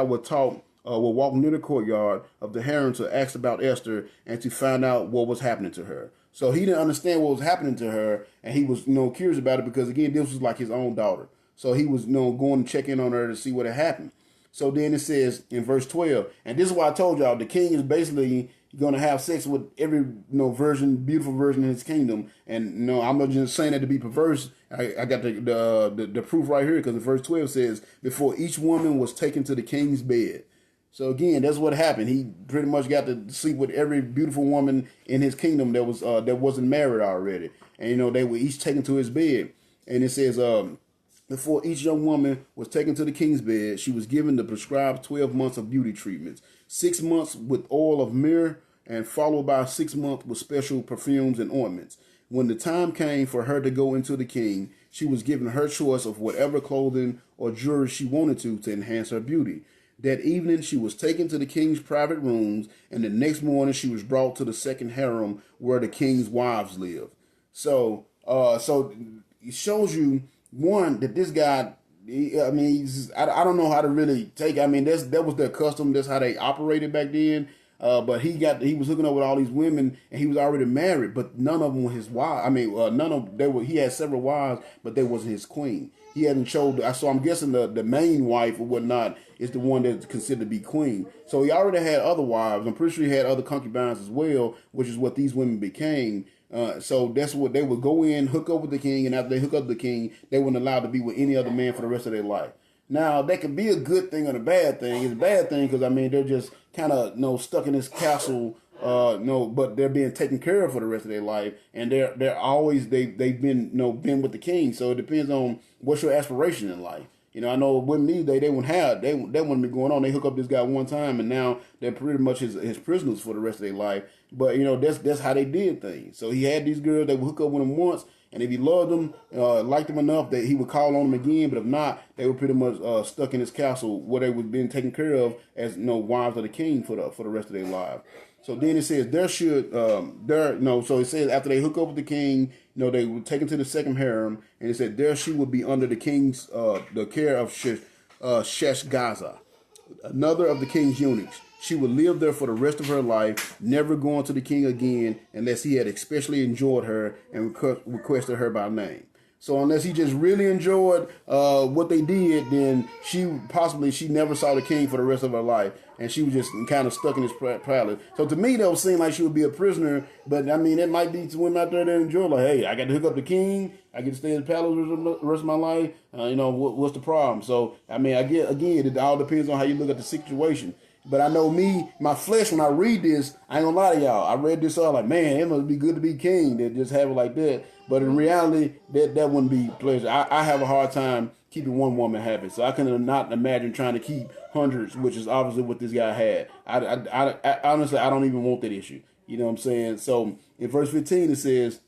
would walk near the courtyard of the harem to ask about Esther and to find out what was happening to her. So he didn't understand what was happening to her, and he was curious about it because again this was like his own daughter. So he was going to check in on her to see what had happened. So then it says in verse 12, and this is why I told y'all the king is basically going to have sex with every beautiful version in his kingdom. And I'm not just saying that to be perverse. I got the proof right here because in verse 12 says, before each woman was taken to the king's bed. So again, that's what happened. He pretty much got to sleep with every beautiful woman in his kingdom that wasn't married already, and they were each taken to his bed. And it says, before each young woman was taken to the king's bed, she was given the prescribed 12 months of beauty treatments, 6 months with oil of myrrh, and followed by 6 months with special perfumes and ointments. When the time came for her to go into the king, she was given her choice of whatever clothing or jewelry she wanted to enhance her beauty. That evening, she was taken to the king's private rooms, and the next morning, she was brought to the second harem where the king's wives lived. So it shows you, one, that this guy, I don't know how to really take it. I mean, that was their custom. That's how they operated back then. But he was hooking up with all these women, and he was already married, but none of them were his wives. He had several wives, but they wasn't his queen. He hadn't chosen. So I'm guessing the main wife or whatnot is the one that's considered to be queen. So he already had other wives. I'm pretty sure he had other concubines as well, which is what these women became. So that's what they would go in, hook up with the king, and after they hook up with the king, they weren't allowed to be with any other man for the rest of their life. Now, that could be a good thing or a bad thing. It's a bad thing because, they're just kind of, stuck in this castle, but they're being taken care of for the rest of their life. And they've been with the king. So it depends on what's your aspiration in life. I know women these days, they wouldn't be going on. They hook up this guy one time, and now they're pretty much his prisoners for the rest of their life. But, that's how they did things. So he had these girls that would hook up with him once, and if he loved them, liked them enough, that he would call on them again. But if not, they were pretty much stuck in his castle where they were being taken care of as wives of the king for the rest of their lives. So then it says so it says after they hook up with the king, they were taken to the second harem, and it said there she would be under the king's the care of Sheshgaza, another of the king's eunuchs. She would live there for the rest of her life, never going to the king again unless he had especially enjoyed her and requested her by name. So unless he just really enjoyed what they did, then she never saw the king for the rest of her life, and she was just kind of stuck in his palace. So to me, that would seem like she would be a prisoner, but it might be some women out there that enjoy, like, hey, I got to hook up the king, I get to stay in the palace the rest of my life. What's the problem? So I get again, it all depends on how you look at the situation. But I know my flesh, when I read this, I ain't gonna lie to y'all. I read this all like, man, it must be good to be king. That just have it like that. But in reality, that wouldn't be pleasure. I have a hard time keeping one woman happy. So I can not imagine trying to keep hundreds, which is obviously what this guy had. I honestly, I don't even want that issue. You know what I'm saying? So in verse 15, it says,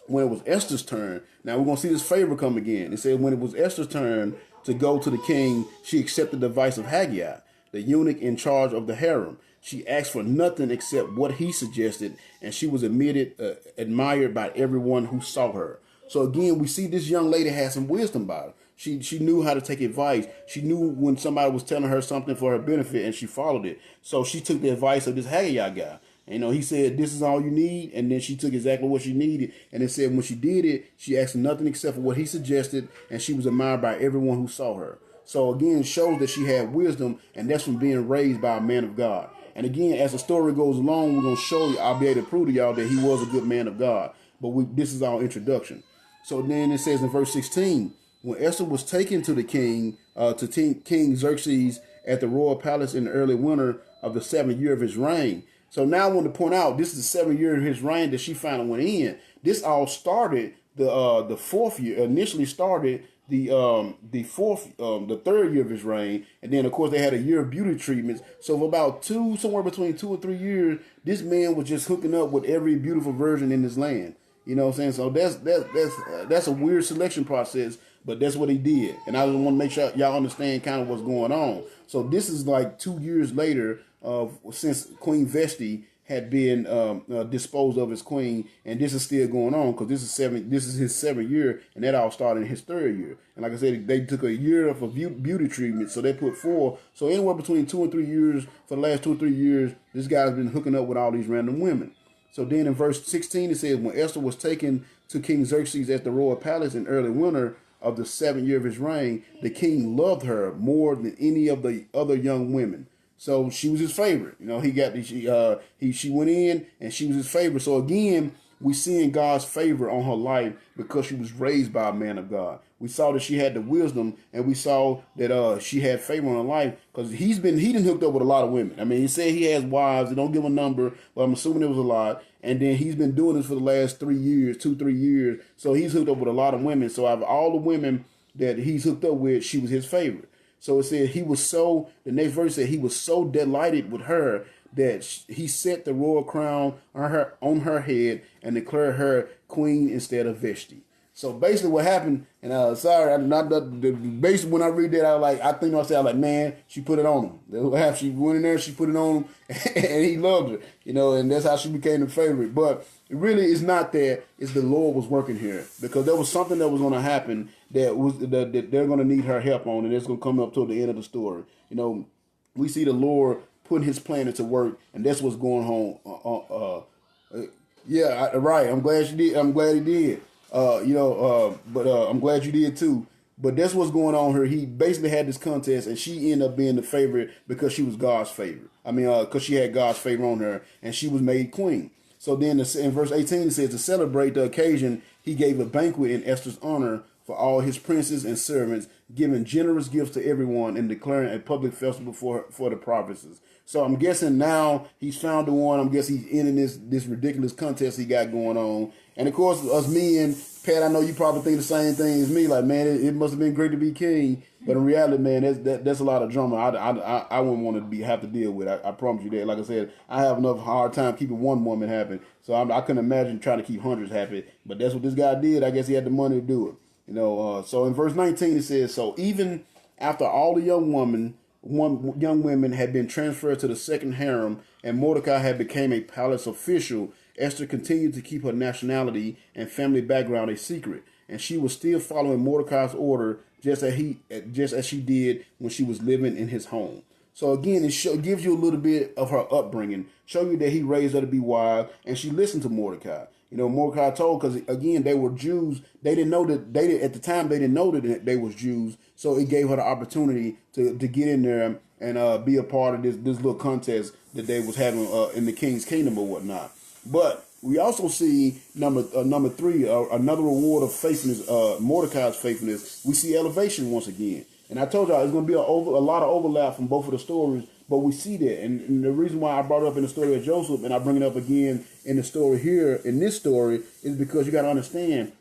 when it was Esther's turn, now we're going to see this favor come again. It says, when it was Esther's turn to go to the king, she accepted the advice of Haggai, the eunuch in charge of the harem. She asked for nothing except what he suggested, and she was admired by everyone who saw her. So again, we see this young lady had some wisdom about her. She knew how to take advice. She knew when somebody was telling her something for her benefit, and she followed it. So she took the advice of this Haggai guy. He said, this is all you need. And then she took exactly what she needed. And it said when she did it, she asked nothing except for what he suggested. And she was admired by everyone who saw her. So again, it shows that she had wisdom, and that's from being raised by a man of God. And again, as the story goes along, we're gonna show you. I'll be able to prove to y'all that he was a good man of God. But this is our introduction. So then it says in verse 16, when Esther was taken to the king, King Xerxes at the royal palace in the early winter of the 7th year of his reign. So now I want to point out this is the 7th year of his reign that she finally went in. This all started the 4th year. Initially started the 3rd year of his reign, and then of course they had a year of beauty treatments. So for about somewhere between 2 or 3 years, this man was just hooking up with every beautiful virgin in this land. You know what I'm saying? So that's a weird selection process, but that's what he did. And I just want to make sure y'all understand kind of what's going on. So this is like 2 years later since Queen Vashti had been disposed of as queen, and this is still going on because this is his 7th year, and that all started in his 3rd year. And like I said, they took a year of beauty treatment, so they put 4. So anywhere between 2 and 3 years, for the last 2 or 3 years, this guy's been hooking up with all these random women. So then in verse 16 it says, when Esther was taken to King Xerxes at the royal palace in early winter of the 7th year of his reign, the king loved her more than any of the other young women. So she was his favorite. You know, she went in and she was his favorite. So again, we seeing God's favor on her life because she was raised by a man of God. We saw that she had the wisdom, and we saw that she had favor on her life because he done hooked up with a lot of women. I mean, he said he has wives. They don't give a number, but I'm assuming it was a lot. And then he's been doing this for the last 3 years, 3 years. So he's hooked up with a lot of women. So out of all the women that he's hooked up with, she was his favorite. So it said the next verse said he was so delighted with her that he set the royal crown on her head and declared her queen instead of Vashti. So basically what happened, and basically when I read that, I was like, man, she put it on him. That's what happened. She went in there, she put it on him, and he loved her, you know, and that's how she became the favorite. But it really is not that. It's the Lord was working here, because there was something that was going to happen that they're going to need her help on, and it's going to come up to the end of the story. You know, we see the Lord putting his plan into work, and that's what's going on. Right. I'm glad she did. I'm glad he did. But I'm glad you did too. But that's what's going on here. He basically had this contest, and she ended up being the favorite because she was God's favorite. I mean, because she had God's favor on her, and she was made queen. So then in verse 18 it says, to celebrate the occasion, he gave a banquet in Esther's honor for all his princes and servants, giving generous gifts to everyone and declaring a public festival for the provinces. So I'm guessing now he's found the one. I'm guessing he's ending this ridiculous contest he got going on. And of course, me and Pat, I know you probably think the same thing as me. Like, man, it must have been great to be king. But in reality, man, that's a lot of drama. I wouldn't want to have to deal with. I promise you that. Like I said, I have enough hard time keeping one woman happy. So I couldn't imagine trying to keep hundreds happy. But that's what this guy did. I guess he had the money to do it. You know. So in verse 19 it says, so even after all the young women had been transferred to the second harem, and Mordecai had become a palace official, Esther continued to keep her nationality and family background a secret, and she was still following Mordecai's order just as she did when she was living in his home. So again, it gives you a little bit of her upbringing, show you that he raised her to be wise, and she listened to Mordecai. You know, Mordecai told, because again, they were Jews. They didn't know that at the time they didn't know that they was Jews. So it gave her the opportunity to get in there and be a part of this little contest that they was having in the king's kingdom or whatnot. But we also see number 3, another reward of faithfulness, Mordecai's faithfulness. We see elevation once again. And I told y'all it's going to be a lot of overlap from both of the stories, but we see that. And the reason why I brought it up in the story of Joseph, and I bring it up again in the story here, in this story, is because you got to understand,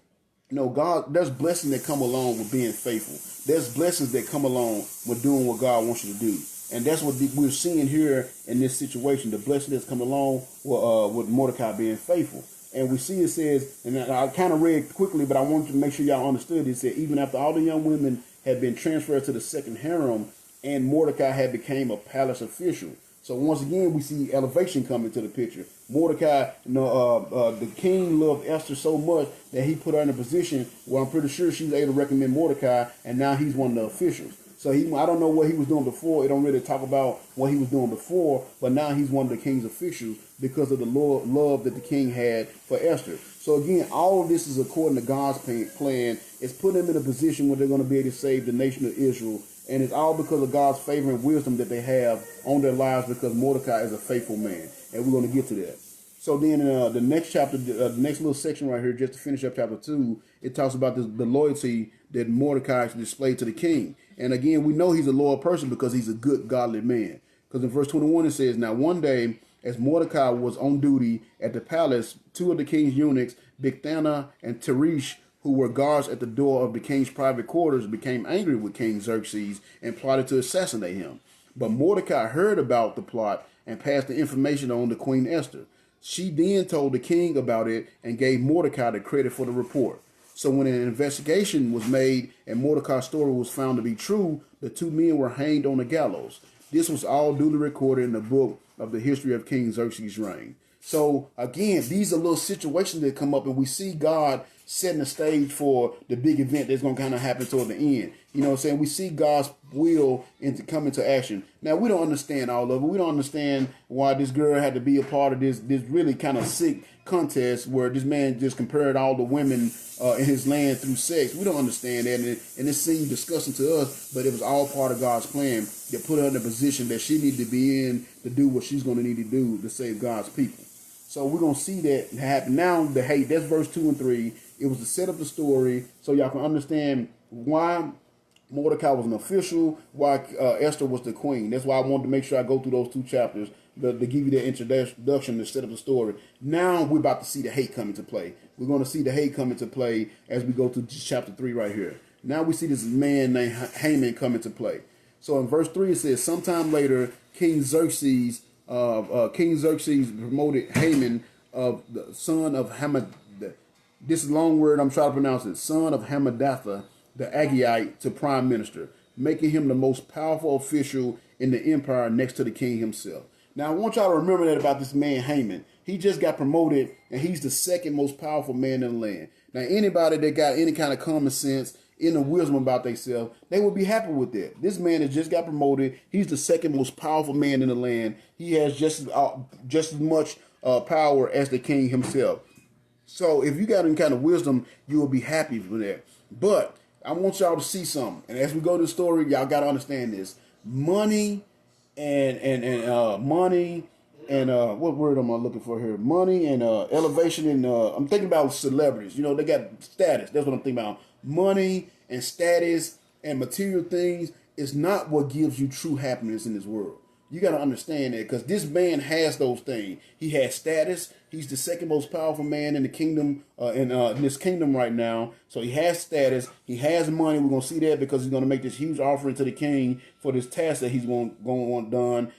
you know, God, there's blessings that come along with being faithful. There's blessings that come along with doing what God wants you to do. And that's what we're seeing here in this situation, the blessing that's come along with Mordecai being faithful. And we see it says, and I kind of read quickly, but I wanted to make sure y'all understood. It said, even after all the young women had been transferred to the second harem, and Mordecai had became a palace official. So once again, we see elevation coming to the picture. Mordecai, the king loved Esther so much that he put her in a position where I'm pretty sure she was able to recommend Mordecai, and now he's one of the officials. So I don't know what he was doing before. It don't really talk about what he was doing before, but now he's one of the king's officials because of the love that the king had for Esther. So again, all of this is according to God's plan. It's putting them in a position where they're going to be able to save the nation of Israel. And it's all because of God's favor and wisdom that they have on their lives, because Mordecai is a faithful man. And we're going to get to that. So then the next chapter, the next little section right here, just to finish up chapter 2, it talks about the loyalty that Mordecai displayed to the king. And again, we know he's a loyal person because he's a good, godly man. Because in verse 21 it says, now one day, as Mordecai was on duty at the palace, two of the king's eunuchs, Bigthana and Teresh, who were guards at the door of the king's private quarters, became angry with King Xerxes and plotted to assassinate him. But Mordecai heard about the plot and passed the information on to Queen Esther. She then told the king about it and gave Mordecai the credit for the report. So when an investigation was made and Mordecai's story was found to be true, the two men were hanged on the gallows. This was all duly recorded in the book of the history of King Xerxes' reign. So again, these are little situations that come up, and we see God setting the stage for the big event that's going to kind of happen toward the end. You know what I'm saying? We see God's will come into action. Now, we don't understand all of it. We don't understand why this girl had to be a part of this really kind of sick contest where this man just compared all the women in his land through sex. We don't understand that, and it seemed disgusting to us, but it was all part of God's plan that put her in the position that she needed to be in to do what she's going to need to do to save God's people. So we're going to see that happen. Now, the hate, that's verse 2 and 3. It was to set up the story so y'all can understand why Mordecai was an official, why Esther was the queen. That's why I wanted to make sure I go through those two chapters to give you that introduction to set up the story. Now we're about to see the hate come into play. We're going to see the hate come into play as we go through chapter 3 right here. Now we see this man named Haman come into play. So in verse 3 it says, sometime later, King Xerxes promoted Haman, the son of Hamad. This is a long word, I'm trying to pronounce it. Son of Hammedatha, the Agagite, to prime minister, making him the most powerful official in the empire next to the king himself. Now, I want y'all to remember that about this man Haman. He just got promoted, and he's the second most powerful man in the land. Now, anybody that got any kind of common sense, any wisdom about themselves, they would be happy with that. This man has just got promoted. He's the second most powerful man in the land. He has just as much power as the king himself. So if you got any kind of wisdom, you will be happy with that. But I want y'all to see something. And as we go to the story, y'all got to understand this. Money and what word am I looking for here? Money and elevation and I'm thinking about celebrities. You know, they got status. That's what I'm thinking about. Money and status and material things is not what gives you true happiness in this world. You got to understand that, because this man has those things. He has status. He's the second most powerful man in the kingdom, in this kingdom right now. So he has status. He has money. We're going to see that because he's going to make this huge offering to the king for this task that he's going to want done.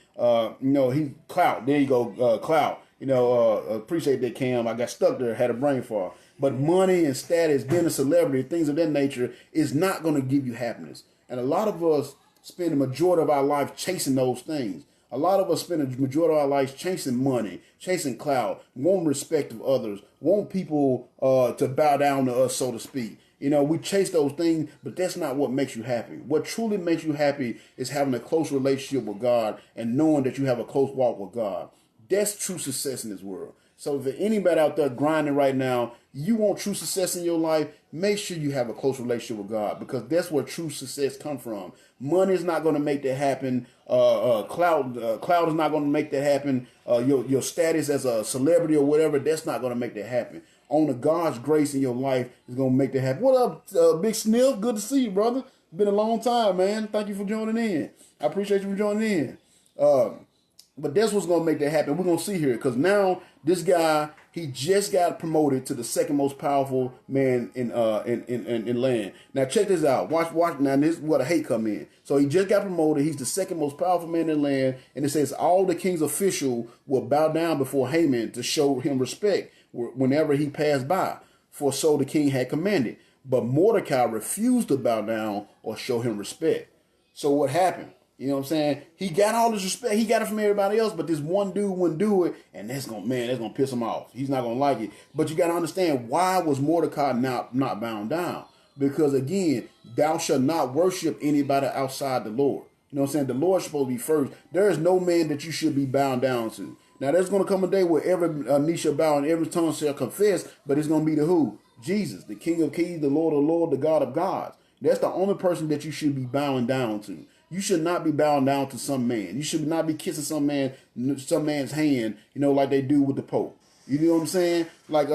He's clout. There you go, clout. Appreciate that, Cam. I got stuck there, had a brain fart. But money and status, being a celebrity, things of that nature is not going to give you happiness. And a lot of us spend the majority of our life chasing those things. A lot of us spend the majority of our lives chasing money, chasing clout, want respect of others, want people to bow down to us, so to speak. We chase those things, but that's not what makes you happy. What truly makes you happy is having a close relationship with God and knowing that you have a close walk with God. That's true success in this world. So if anybody out there grinding right now, you want true success in your life, make sure you have a close relationship with God, because that's where true success comes from. Money is not going to make that happen. Cloud is not going to make that happen. Your status as a celebrity or whatever, that's not going to make that happen. Only God's grace in your life is going to make that happen. What up, Big Sniff? Good to see you, brother. It's been a long time, man. Thank you for joining in. I appreciate you for joining in. But that's what's going to make that happen. We're going to see here, because now this guy, he just got promoted to the second most powerful man in land. Now check this out. Watch. Now this is where the hate come in. So he just got promoted. He's the second most powerful man in land, and it says all the king's officials will bow down before Haman to show him respect whenever he passed by. For so the king had commanded. But Mordecai refused to bow down or show him respect. So what happened? You know what I'm saying? He got all this respect. He got it from everybody else, but this one dude wouldn't do it, and that's gonna piss him off. He's not gonna like it. But you gotta understand, why was Mordecai not bound down? Because again, thou shalt not worship anybody outside the Lord. You know what I'm saying? The Lord's supposed to be first. There is no man that you should be bound down to. Now there's going to come a day where every knee shall bow and every tongue shall confess, but it's going to be the who? Jesus, the King of Kings, the Lord of Lords, the God of gods. That's the only person that you should be bowing down to. You should not be bowing down to some man. You should not be kissing some man's hand, like they do with the Pope. You know what I'm saying? Like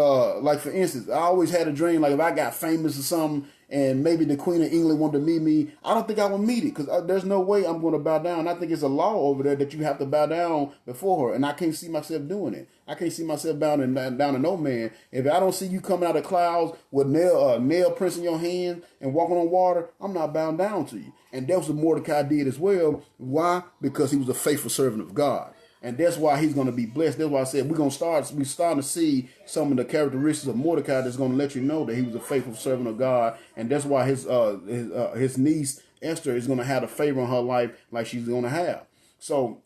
for instance, I always had a dream, like if I got famous or something, and maybe the Queen of England wanted to meet me, I don't think I would meet it, because there's no way I'm going to bow down. I think it's a law over there that you have to bow down before her, and I can't see myself doing it. I can't see myself bowing down to no man. If I don't see you coming out of clouds with nail prints in your hand and walking on water, I'm not bowing down to you. And that's what Mordecai did as well. Why? Because he was a faithful servant of God. And that's why he's going to be blessed. That's why I said we're starting to see some of the characteristics of Mordecai that's going to let you know that he was a faithful servant of God. And that's why his niece Esther is going to have the favor on her life like she's going to have. So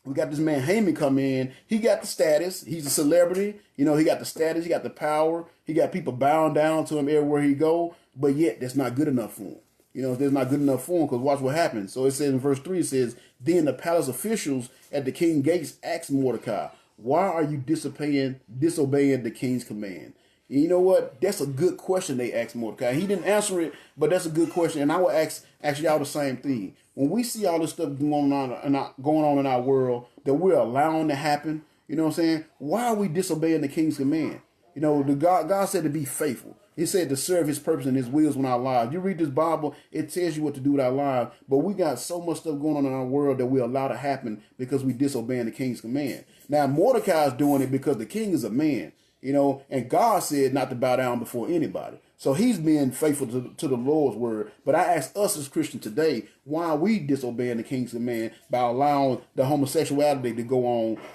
we got this man Haman come in. He got the status. He's a celebrity. He got the status. He got the power. He got people bowing down to him everywhere he go. But yet that's not good enough for him. That's not good enough for him, because watch what happens. So it says in verse 3, it says, then the palace officials at the king's gates asked Mordecai, why are you disobeying the king's command? And you know what? That's a good question they asked Mordecai. He didn't answer it, but that's a good question. And I will ask y'all the same thing. When we see all this stuff going on in our world that we're allowing to happen, you know what I'm saying? Why are we disobeying the king's command? God said to be faithful. He said to serve his purpose and his wills in our lives. You read this Bible, it tells you what to do with our lives. But we got so much stuff going on in our world that we allow to happen because we disobeying the king's command. Now, Mordecai is doing it because the king is a man, and God said not to bow down before anybody. So he's being faithful to the Lord's word. But I ask us as Christians today, why are we disobeying the king's command by allowing the homosexuality to go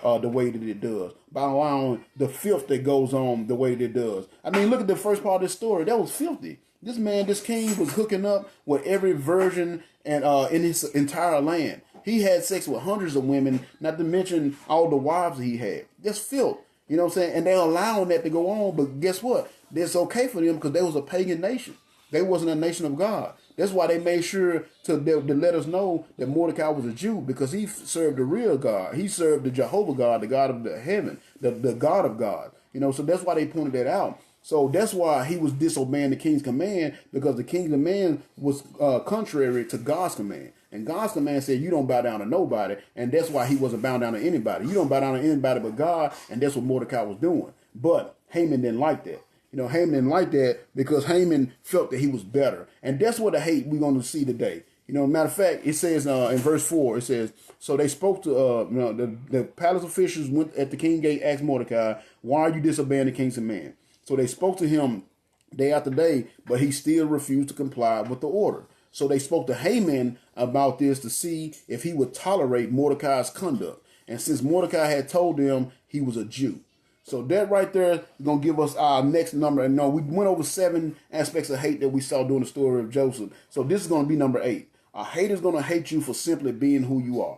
on the way that it does? By allowing the filth that goes on the way that it does? I mean, look at the first part of this story. That was filthy. This king was hooking up with every virgin and in his entire land. He had sex with hundreds of women, not to mention all the wives he had. That's filth. You know what I'm saying? And they're allowing that to go on. But guess what? It's okay for them because they was a pagan nation. They wasn't a nation of God. That's why they made sure to let us know that Mordecai was a Jew, because he served the real God. He served the Jehovah God, the God of the heaven, the God of God. So that's why they pointed that out. So that's why he was disobeying the king's command, because the king's command was contrary to God's command. And God's command said you don't bow down to nobody, and that's why he wasn't bowing down to anybody. You don't bow down to anybody but God, and that's what Mordecai was doing. But Haman didn't like that. Haman didn't like that because Haman felt that he was better. And that's what the hate we're going to see today. Matter of fact, it says in verse 4, it says, so they spoke to, the palace officials went at the king's gate, asked Mordecai, why are you disobeying the king's command? So they spoke to him day after day, but he still refused to comply with the order. So they spoke to Haman about this to see if he would tolerate Mordecai's conduct. And since Mordecai had told them he was a Jew. So that right there is going to give us our next number. And we went over 7 aspects of hate that we saw during the story of Joseph. So this is going to be number 8. A hate is going to hate you for simply being who you are.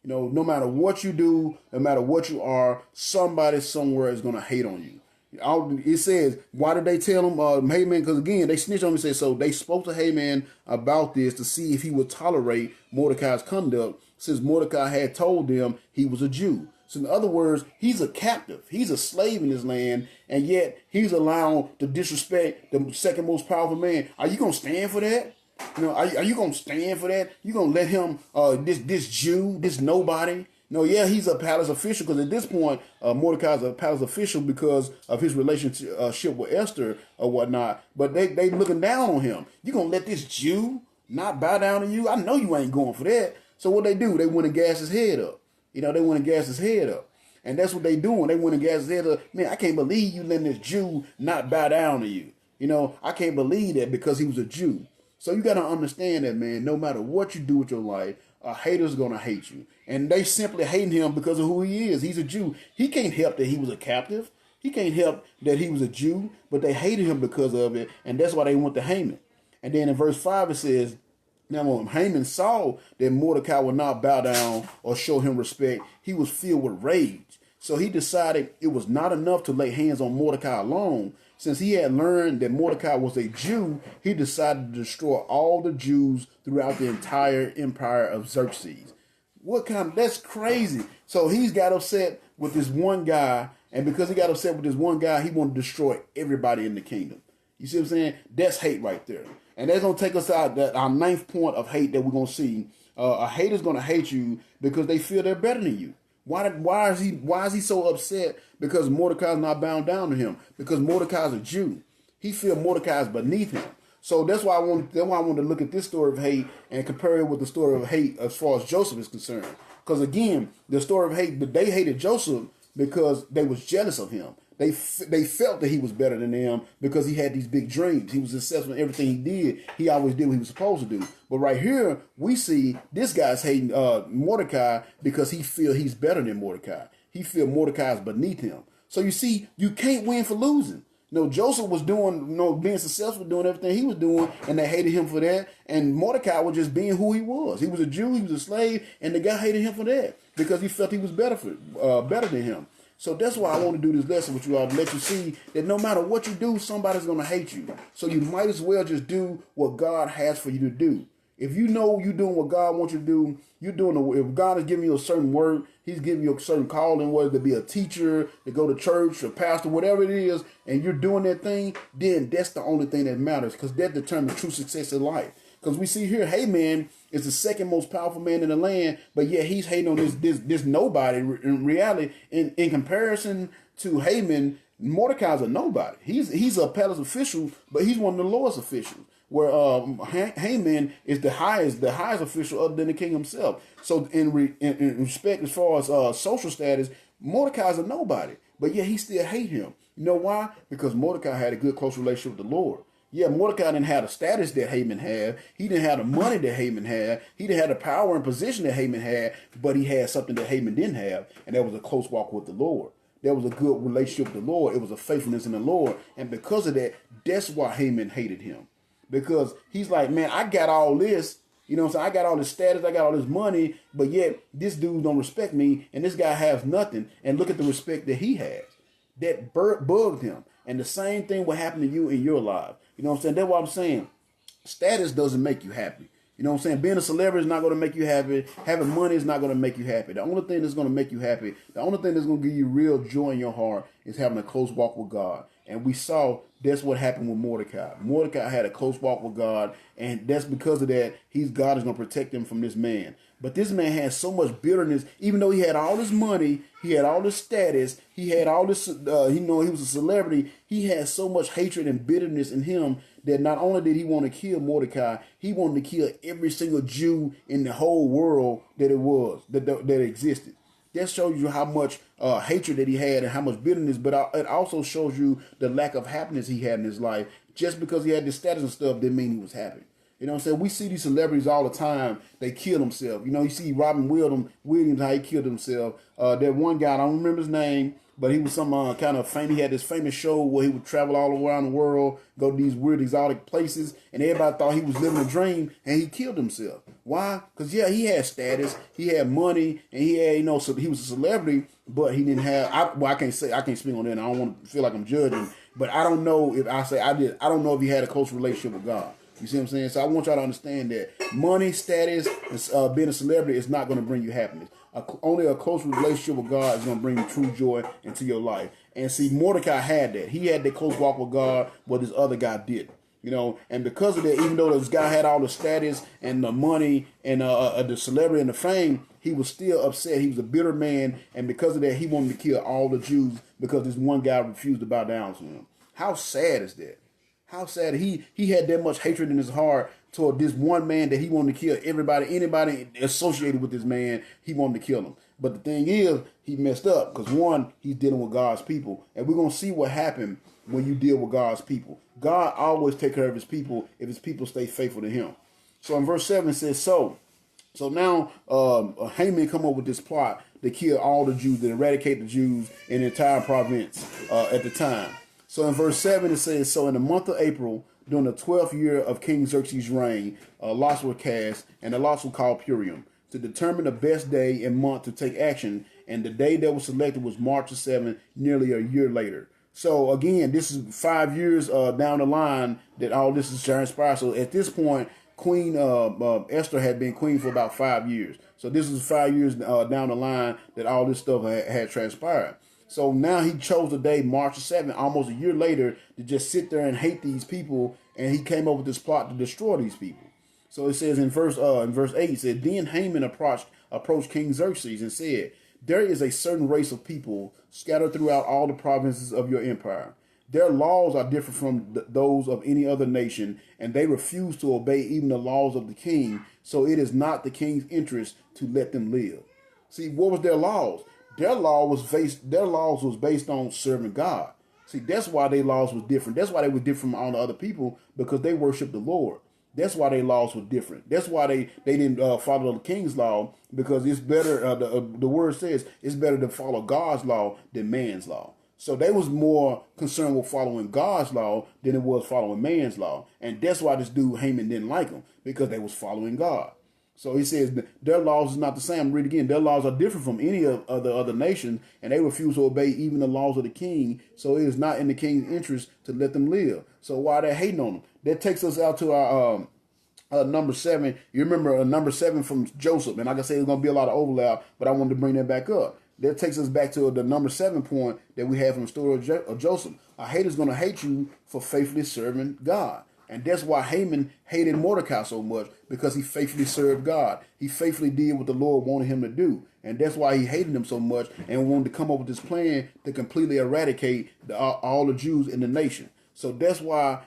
No matter what you do, no matter what you are, somebody somewhere is going to hate on you. It says, why did they tell him, Haman? Because again, they snitched on him and said, so they spoke to Haman about this to see if he would tolerate Mordecai's conduct, since Mordecai had told them he was a Jew. So in other words, he's a captive. He's a slave in his land, and yet he's allowed to disrespect the second most powerful man. Are you going to stand for that? Are you going to stand for that? You going to let him, this Jew, this nobody? No, yeah, he's a palace official, because at this point, Mordecai's a palace official because of his relationship with Esther or whatnot. But they looking down on him. You going to let this Jew not bow down to you? I know you ain't going for that. So what they do, they went and gas his head up. They went and gassed his head up. And that's what they doing. They went and gassed his head up. Man, I can't believe you letting this Jew not bow down to you. I can't believe that because he was a Jew. So you got to understand that, man, no matter what you do with your life, a hater's going to hate you. And they simply hating him because of who he is. He's a Jew. He can't help that he was a captive. He can't help that he was a Jew, but they hated him because of it. And that's why they went to Haman. And then in verse 5, it says, now, when Haman saw that Mordecai would not bow down or show him respect, he was filled with rage. So he decided it was not enough to lay hands on Mordecai alone. Since he had learned that Mordecai was a Jew, he decided to destroy all the Jews throughout the entire empire of Xerxes. That's crazy. So he's got upset with this one guy, and because he got upset with this one guy, he wanted to destroy everybody in the kingdom. You see what I'm saying? That's hate right there. And that's going to take us out that our ninth point of hate that we're going to see. A hater's going to hate you because they feel they're better than you. Why is he so upset? Because Mordecai's not bound down to him. Because Mordecai's a Jew. He feels Mordecai is beneath him. So that's why I wanted to look at this story of hate and compare it with the story of hate as far as Joseph is concerned. Because again, the story of hate, they hated Joseph because they was jealous of him. They felt that he was better than them because he had these big dreams. He was successful in everything he did. He always did what he was supposed to do. But right here, we see this guy's hating Mordecai because he feel he's better than Mordecai. He feel Mordecai is beneath him. So you see, you can't win for losing. Joseph was doing, being successful, doing everything he was doing, and they hated him for that. And Mordecai was just being who he was. He was a Jew, he was a slave, and the guy hated him for that because he felt he was better than him. So that's why I want to do this lesson with you all, to let you see that no matter what you do, somebody's going to hate you. So you might as well just do what God has for you to do. If you know you're doing what God wants you to do, if God is giving you a certain word, he's giving you a certain calling, whether to be a teacher, to go to church, a pastor, whatever it is, and you're doing that thing, then that's the only thing that matters, because that determines true success in life. Because we see here, Haman is the second most powerful man in the land, but yet he's hating on this nobody. In reality, in comparison to Haman, Mordecai's a nobody. He's a palace official, but he's one of the lowest officials. Where Haman is the highest official other than the king himself. So in respect as far as social status, Mordecai's a nobody, but yet he still hate him. You know why? Because Mordecai had a good close relationship with the Lord. Yeah, Mordecai didn't have the status that Haman had. He didn't have the money that Haman had. He didn't have the power and position that Haman had, but he had something that Haman didn't have, and that was a close walk with the Lord. There was a good relationship with the Lord. It was a faithfulness in the Lord, and because of that, that's why Haman hated him. Because he's like, man, I got all this, you know what I'm saying? I got all this status, I got all this money, but yet this dude don't respect me, and this guy has nothing. And look at the respect that he has. That bugged him. And the same thing will happen to you in your life. You know what I'm saying? That's what I'm saying. Status doesn't make you happy. You know what I'm saying? Being a celebrity is not going to make you happy. Having money is not going to make you happy. The only thing that's going to make you happy, the only thing that's going to give you real joy in your heart is having a close walk with God. And we saw that's what happened with Mordecai. Mordecai had a close walk with God, and that's because of that, God is going to protect him from this man. But this man had so much bitterness, even though he had all this money, he had all this status, he had all this, he was a celebrity, he had so much hatred and bitterness in him that not only did he want to kill Mordecai, he wanted to kill every single Jew in the whole world that existed. That shows you how much hatred that he had and how much bitterness, but it also shows you the lack of happiness he had in his life. Just because he had this status and stuff didn't mean he was happy. You know what I'm saying? We see these celebrities all the time. They kill themselves. You see Robin Williams, how he killed himself. That one guy, I don't remember his name, but he was some kind of famous. He had this famous show where he would travel all around the world, go to these weird exotic places, and everybody thought he was living a dream, and he killed himself. Why? Because he had status, he had money, and he had, so he was a celebrity, but he didn't have. I can't speak on that. And I don't want to feel like I'm judging, but I don't know if I say I did. I don't know if he had a close relationship with God. You see what I'm saying? So I want y'all to understand that money, status, being a celebrity is not going to bring you happiness. Only a close relationship with God is going to bring you true joy into your life. And see, Mordecai had that. He had that close walk with God, but this other guy didn't. And because of that, even though this guy had all the status and the money and the celebrity and the fame, he was still upset. He was a bitter man, and because of that, he wanted to kill all the Jews because this one guy refused to bow down to him. How sad is that? How sad he had that much hatred in his heart toward this one man that he wanted to kill anybody associated with this man, he wanted to kill him. But the thing is, he messed up because one, he's dealing with God's people. And we're going to see what happened when you deal with God's people. God always take care of his people if his people stay faithful to him. So in verse 7 it says, So now Haman come up with this plot to kill all the Jews, to eradicate the Jews in the entire province at the time. So in verse 7 it says, So in the month of April, during the 12th year of King Xerxes' reign, lots were cast, and the lots were called Purim, to determine the best day and month to take action. And the day that was selected was March the 7th, nearly a year later. So again, this is 5 years down the line that all this is transpired. So at this point, Queen Esther had been queen for about 5 years. So this is 5 years down the line that all this stuff had transpired. So now he chose the day, March the 7th, almost a year later, to just sit there and hate these people. And he came up with this plot to destroy these people. So it says in verse 8, it said, Then Haman approached King Xerxes and said, There is a certain race of people scattered throughout all the provinces of your empire. Their laws are different from those of any other nation, and they refuse to obey even the laws of the king, so it is not the king's interest to let them live. See, what was their laws? Their laws was based on serving God. See, that's why their laws was different. That's why they were different from all the other people, because they worshiped the Lord. That's why their laws were different. That's why they didn't follow the king's law, because it's better. The word says it's better to follow God's law than man's law. So they was more concerned with following God's law than it was following man's law. And that's why this dude Haman didn't like them, because they was following God. So he says their laws is not the same. Read again. Their laws are different from any of the other nations, and they refuse to obey even the laws of the king. So it is not in the king's interest to let them live. So why they're hating on them? That takes us out to our number 7. You remember number 7 from Joseph. And like I said, there's going to be a lot of overlap, but I wanted to bring that back up. That takes us back to the number 7 point that we have from the story of Joseph. A hater's going to hate you for faithfully serving God. And that's why Haman hated Mordecai so much, because he faithfully served God. He faithfully did what the Lord wanted him to do. And that's why he hated him so much and wanted to come up with this plan to completely eradicate all the Jews in the nation. So that's why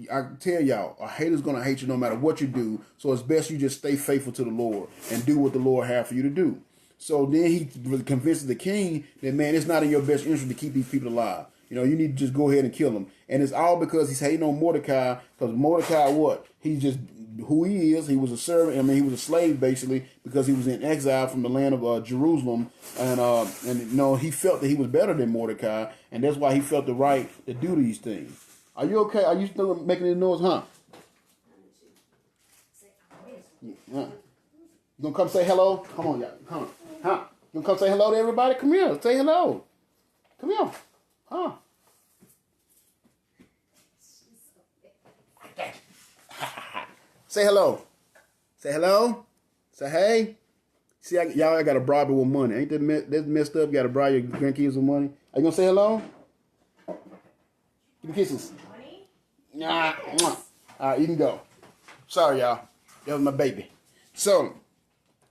I tell y'all, a hater's going to hate you no matter what you do. So it's best you just stay faithful to the Lord and do what the Lord has for you to do. So then he convinces the king that, man, it's not in your best interest to keep these people alive. You know, you need to just go ahead and kill them. And it's all because he's hating on Mordecai, because Mordecai, what? He's just who he is. He was a servant. I mean, he was a slave, basically, because he was in exile from the land of Jerusalem. And you know, he felt that he was better than Mordecai, and that's why he felt the right to do these things. Are you okay? Are you still making any noise, huh? Yeah. You gonna come say hello? Come on, y'all. Come on. Huh? You gonna come say hello to everybody? Come here. Say hello. Come here. Huh? Say hello. Say hello. Say hey. See, y'all got to bribe her with money. Ain't that messed up? You got to bribe your grandkids with money. Are you gonna say hello? Give me kisses. Nah. All right, you can go. Sorry, y'all. That was my baby. So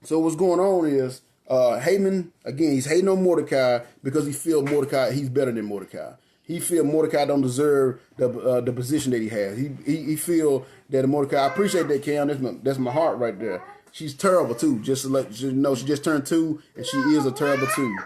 what's going on is Haman, again, he's hating on Mordecai because he feels Mordecai, he's better than Mordecai. He feel Mordecai don't deserve the position that he has. He feel that Mordecai, I appreciate that, Cam. That's my heart right there. She's terrible too. Just to let you know, she just turned 2 and she is a terrible 2.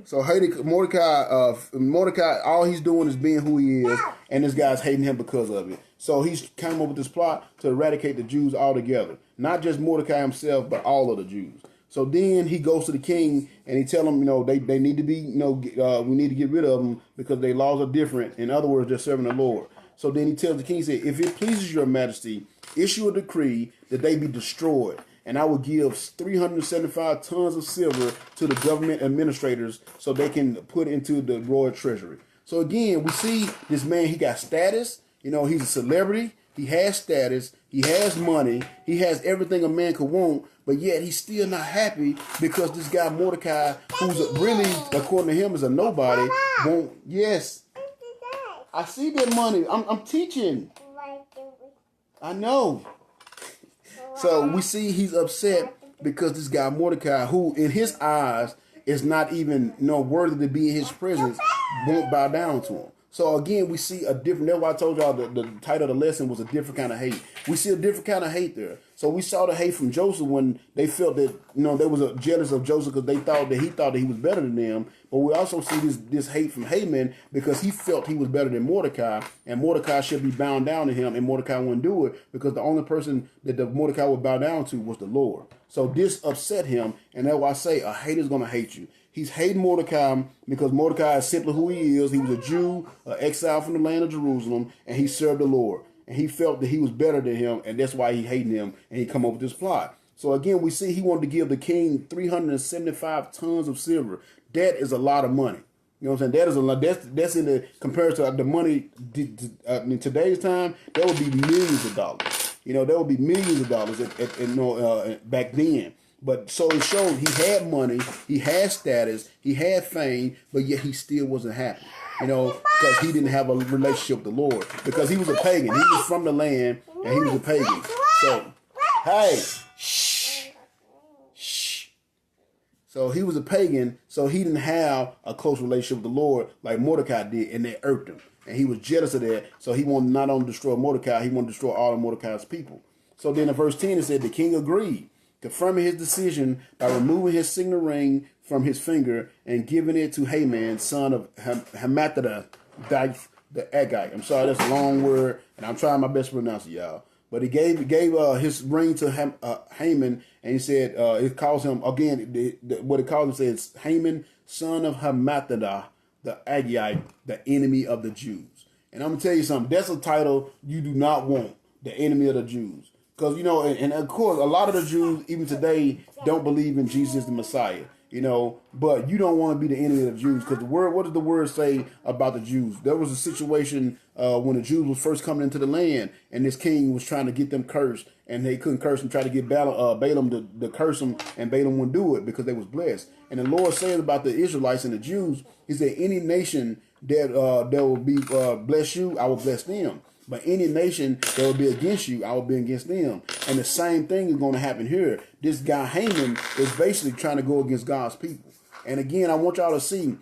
So hating Mordecai, all he's doing is being who he is, and this guy's hating him because of it. So he's come up with this plot to eradicate the Jews altogether. Not just Mordecai himself, but all of the Jews. So then he goes to the king and he tells him, you know, they need to be, we need to get rid of them because their laws are different. In other words, they're serving the Lord. So then he tells the king, he said, if it pleases your majesty, issue a decree that they be destroyed. And I will give 375 tons of silver to the government administrators so they can put into the royal treasury. So again, we see this man, he got status. You know, he's a celebrity. He has status. He has money. He has everything a man could want. But yet he's still not happy because this guy Mordecai, who's really, according to him, is a nobody, won't. Yes. I see that money. I'm teaching. I know. So we see he's upset because this guy Mordecai, who in his eyes is not even worthy to be in his presence, won't bow down to him. So again, we see a different. That's why I told y'all the title of the lesson was a different kind of hate. We see a different kind of hate there. So we saw the hate from Joseph when they felt that they was jealous of Joseph because he thought that he was better than them. But we also see this hate from Haman because he felt he was better than Mordecai, and Mordecai should be bound down to him, and Mordecai wouldn't do it because the only person that the Mordecai would bow down to was the Lord. So this upset him, and that's why I say a hater's gonna hate you. He's hating Mordecai because Mordecai is simply who he is. He was a Jew, exiled from the land of Jerusalem, and he served the Lord. And he felt that he was better than him, and that's why he hated him, and he come up with this plot. So again, we see he wanted to give the king 375 tons of silver. That is a lot of money. You know what I'm saying? That is a lot. That's in the comparison to the money in today's time. That would be millions of dollars. There would be millions of dollars back then. But so it showed he had money, he had status, he had fame, but yet he still wasn't happy. Because he didn't have a relationship with the Lord. Because he was a pagan. He was from the land, and he was a pagan. So, hey, shh. So he was a pagan, so he didn't have a close relationship with the Lord like Mordecai did, and that irked him. And he was jealous of that, so he wanted not only to destroy Mordecai, he wanted to destroy all of Mordecai's people. So then in verse 10 it said, the king agreed, confirming his decision by removing his signet ring from his finger and giving it to Haman, son of Hammedatha, the Agagite. I'm sorry, that's a long word, and I'm trying my best to pronounce it, y'all. But he gave his ring to Haman, and he said it calls him again. What it calls him says Haman, son of Hammedatha, the Agagite, the enemy of the Jews. And I'm gonna tell you something. That's a title you do not want, the enemy of the Jews, because and of course, a lot of the Jews even today don't believe in Jesus the Messiah. But you don't want to be the enemy of the Jews, because what did the word say about the Jews? There was a situation when the Jews was first coming into the land, and this king was trying to get them cursed, and they couldn't curse them, try to get Balaam to curse them, and Balaam wouldn't do it because they was blessed. And the Lord says about the Israelites and the Jews, he said, any nation that will be bless you, I will bless them. But any nation that will be against you, I will be against them. And the same thing is going to happen here. This guy Haman is basically trying to go against God's people. And again, I want y'all to see,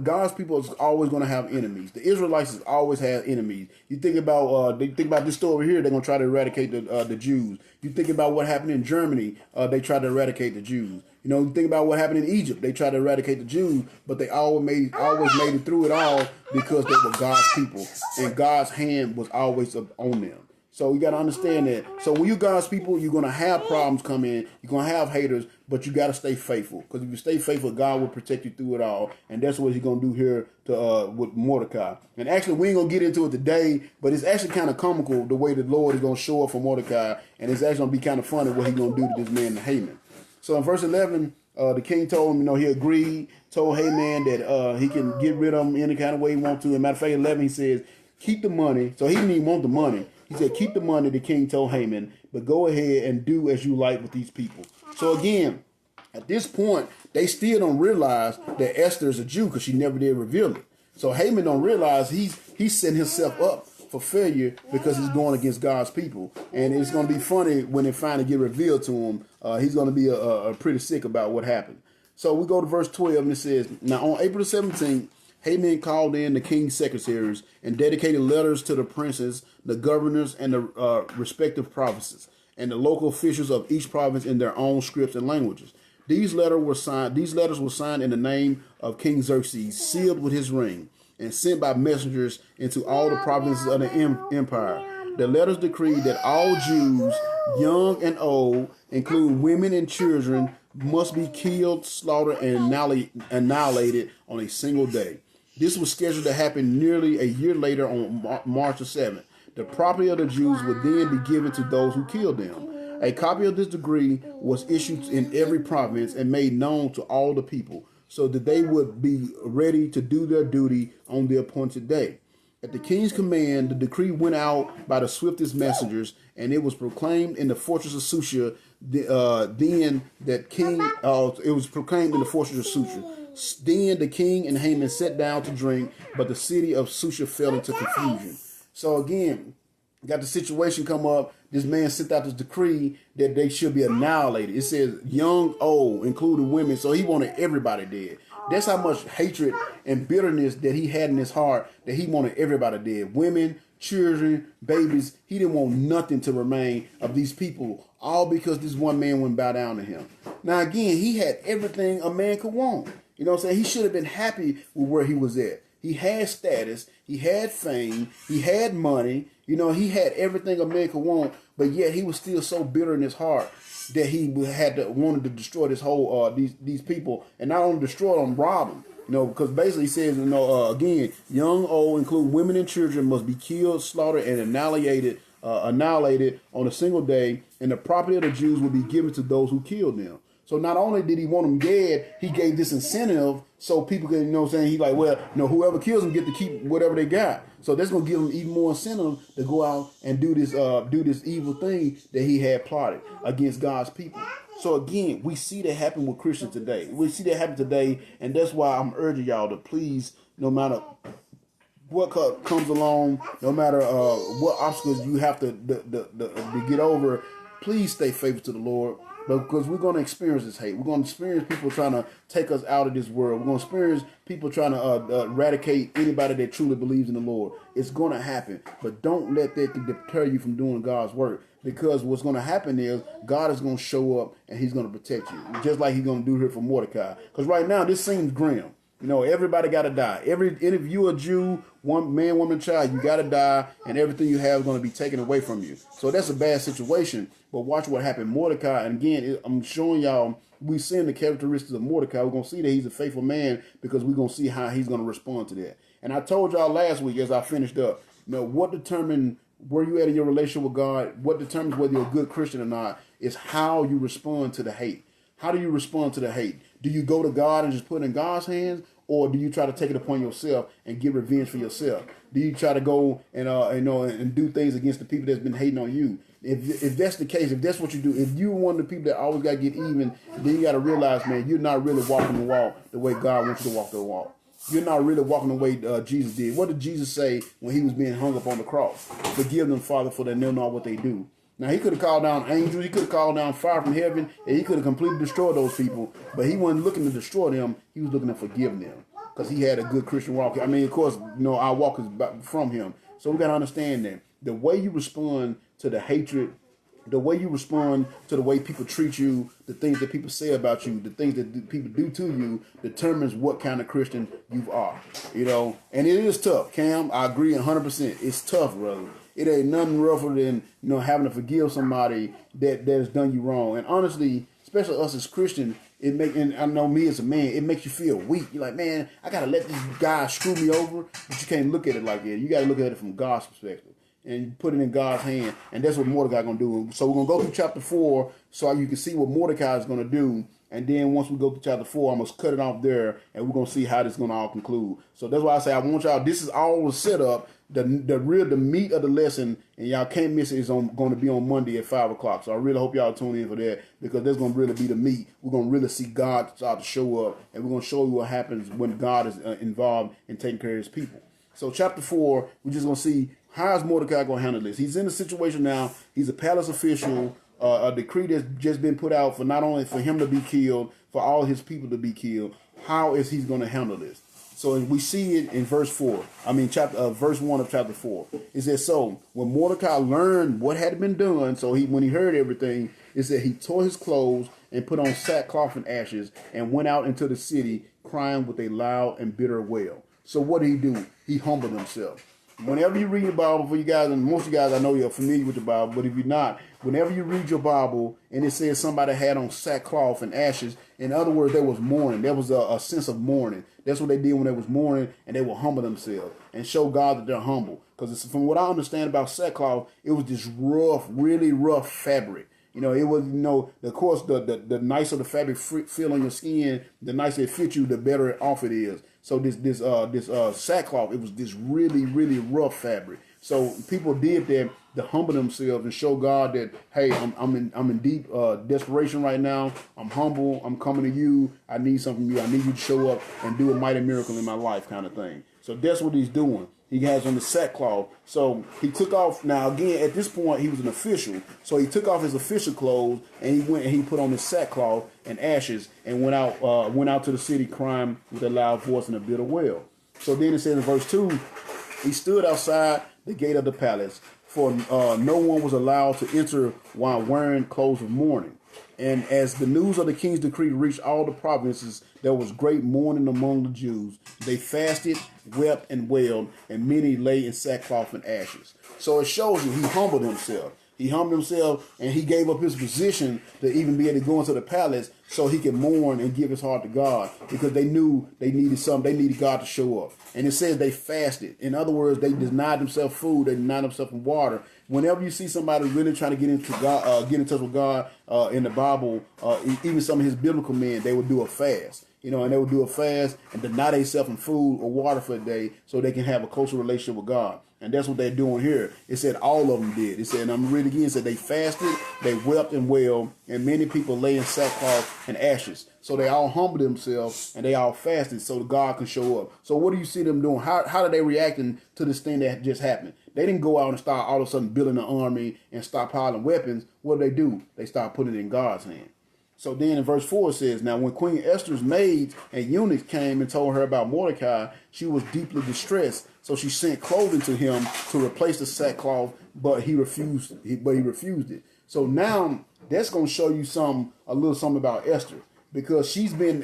God's people is always going to have enemies. The Israelites has always had enemies. You think about this story here, they're going to try to eradicate the Jews. You think about what happened in Germany, they tried to eradicate the Jews. You think about what happened in Egypt. They tried to eradicate the Jews, but they always made it through it all because they were God's people, and God's hand was always on them. So you got to understand that. So when you God's people, you're going to have problems come in. You're going to have haters, but you got to stay faithful. Because if you stay faithful, God will protect you through it all. And that's what he's going to do here with Mordecai. And actually, we ain't going to get into it today, but it's actually kind of comical the way the Lord is going to show up for Mordecai. And it's actually going to be kind of funny what he's going to do to this man, Haman. So in verse 11, the king told him, he agreed, told Haman that he can get rid of him any kind of way he wants to. As a matter of fact, 11, he says, keep the money. So he didn't even want the money. He said, keep the money, the king told Haman, but go ahead and do as you like with these people. So again, at this point, they still don't realize that Esther is a Jew because she never did reveal it. So Haman don't realize he's setting himself up for failure because he's going against God's people. And it's going to be funny when it finally get revealed to him. He's going to be pretty sick about what happened. So we go to verse 12, and it says, now on April 17th, Haman called in the king's secretaries and dedicated letters to the princes, the governors, and the respective provinces, and the local officials of each province in their own scripts and languages. These letters were signed in the name of King Xerxes, sealed with his ring, and sent by messengers into all the provinces of the empire. The letters decreed that all Jews, young and old, including women and children, must be killed, slaughtered, and annihilated on a single day. This was scheduled to happen nearly a year later on March the 7th. The property of the Jews would then be given to those who killed them. A copy of this decree was issued in every province and made known to all the people, so that they would be ready to do their duty on the appointed day. At the king's command, the decree went out by the swiftest messengers, and it was proclaimed in the fortress of Susa. It was proclaimed in the fortress of Susa. Then the king and Haman sat down to drink, but the city of Susa fell into confusion. So again, got the situation come up. This man sent out this decree that they should be annihilated. It says young, old, including women. So he wanted everybody dead. That's how much hatred and bitterness that he had in his heart, that he wanted everybody dead. Women, children, babies. He didn't want nothing to remain of these people, all because this one man wouldn't bow down to him. Now again, he had everything a man could want. You know what I'm saying? He should have been happy with where he was at. He had status, he had fame, he had money, he had everything a man could want, but yet he was still so bitter in his heart that he wanted to destroy this whole these people, and not only destroy them, rob them. Because basically he says, again, young, old, including women and children, must be killed, slaughtered, and annihilated on a single day, and the property of the Jews will be given to those who killed them. So not only did he want them dead, he gave this incentive So people can, he like, well, whoever kills him get to keep whatever they got. So that's gonna give him even more incentive to go out and do this evil thing that he had plotted against God's people. So again, we see that happen with Christians today. We see that happen today, and that's why I'm urging y'all to please, no matter what comes along, no matter what obstacles you have to get over, please stay faithful to the Lord. Because we're going to experience this hate. We're going to experience people trying to take us out of this world. We're going to experience people trying to eradicate anybody that truly believes in the Lord. It's going to happen. But don't let that deter you from doing God's work. Because what's going to happen is God is going to show up and he's going to protect you. Just like he's going to do here for Mordecai. Because right now, this seems grim. Everybody got to die. If you're a Jew, one man, woman, child, you got to die, and everything you have is going to be taken away from you. So that's a bad situation. But watch what happened. Mordecai, and again, I'm showing y'all, we're seeing the characteristics of Mordecai. We're going to see that he's a faithful man because we're going to see how he's going to respond to that. And I told y'all last week as I finished up, what determined where you at in your relationship with God, what determines whether you're a good Christian or not, is how you respond to the hate. How do you respond to the hate? Do you go to God and just put it in God's hands, or do you try to take it upon yourself and get revenge for yourself? Do you try to go and do things against the people that's been hating on you? If that's the case, if that's what you do, if you're one of the people that always got to get even, then you got to realize, man, you're not really walking the walk the way God wants you to walk the walk. You're not really walking the way Jesus did. What did Jesus say when he was being hung up on the cross? Forgive them, Father, for they know not what they do. Now, he could have called down angels. He could have called down fire from heaven. And he could have completely destroyed those people. But he wasn't looking to destroy them. He was looking to forgive them. Because he had a good Christian walk. I mean, of course, our walk is from him. So we got to understand that the way you respond to the hatred, the way you respond to the way people treat you, the things that people say about you, the things that people do to you, determines what kind of Christian you are. And it is tough, Cam. I agree 100%. It's tough, brother. It ain't nothing rougher than having to forgive somebody that has done you wrong. And honestly, especially us as Christians, and I know me as a man, it makes you feel weak. You're like, man, I gotta let this guy screw me over, but you can't look at it like that. You gotta look at it from God's perspective and put it in God's hand. And that's what Mordecai gonna do. So we're gonna go through chapter 4 so you can see what Mordecai is gonna do. And then once we go to chapter 4, I'm going to cut it off there, and we're going to see how this is going to all conclude. So that's why I say I want y'all, this is all the setup, the meat of the lesson, and y'all can't miss it. It's going to be on Monday at 5 o'clock. So I really hope y'all tune in for that, because that's going to really be the meat. We're going to really see God start to show up, and we're going to show you what happens when God is involved in taking care of his people. So chapter 4, we're just going to see how is Mordecai going to handle this. He's in a situation now. He's a palace official. A decree that's just been put out for not only for him to be killed, for all his people to be killed. How is he going to handle this? So we see it in verse 1 of chapter 4. It says, so when Mordecai learned what had been done, so when he heard everything, it said he tore his clothes and put on sackcloth and ashes and went out into the city crying with a loud and bitter wail. So what did he do? He humbled himself. Whenever you read your Bible, for you guys, and most of you guys I know you're familiar with the Bible, but if you're not, whenever you read your Bible and it says somebody had on sackcloth and ashes, in other words, there was mourning. There was a sense of mourning. That's what they did when they was mourning, and they will humble themselves and show God that they're humble. Because from what I understand about sackcloth, it was this rough, really rough fabric. It was, of course, the nicer the fabric feel on your skin, the nicer it fits you, the better off it is. So this sackcloth, it was this really, really rough fabric. So people did that to humble themselves and show God that, hey, I'm in deep desperation right now. I'm humble. I'm coming to you. I need something from you. I need you to show up and do a mighty miracle in my life, kind of thing. So that's what he's doing. He has on the sackcloth. So he took off. Now, again, at this point, he was an official. So he took off his official clothes and he went and he put on his sackcloth and ashes and went out to the city crying with a loud voice and a bitter wail. So then it says in verse 2, he stood outside the gate of the palace, for no one was allowed to enter while wearing clothes of mourning. And as the news of the king's decree reached all the provinces, there was great mourning among the Jews. They fasted, wept, and wailed, and many lay in sackcloth and ashes. So it shows you he humbled himself. He humbled himself, and he gave up his position to even be able to go into the palace so he could mourn and give his heart to God, because they knew they needed something. They needed God to show up. And it says they fasted. In other words, they denied themselves food. They denied themselves water. Whenever you see somebody really trying to get into God, get in touch with God in the Bible, even some of his biblical men, they would do a fast. and they would do a fast and deny themselves in food or water for a day so they can have a closer relationship with God. And that's what they're doing here. It said all of them did. It said, and I'm going to read it again, it said they fasted, they wept and wailed, and many people lay in sackcloth and ashes. So they all humbled themselves and they all fasted so God can show up. So what do you see them doing? How are they reacting to this thing that just happened? They didn't go out and start all of a sudden building an army and stockpiling weapons. What do? They start putting it in God's hand. So then in verse 4 it says, now when Queen Esther's maids and eunuchs came and told her about Mordecai, she was deeply distressed. So she sent clothing to him to replace the sackcloth, but he refused. He refused it. So now that's going to show you a little something about Esther, because she's been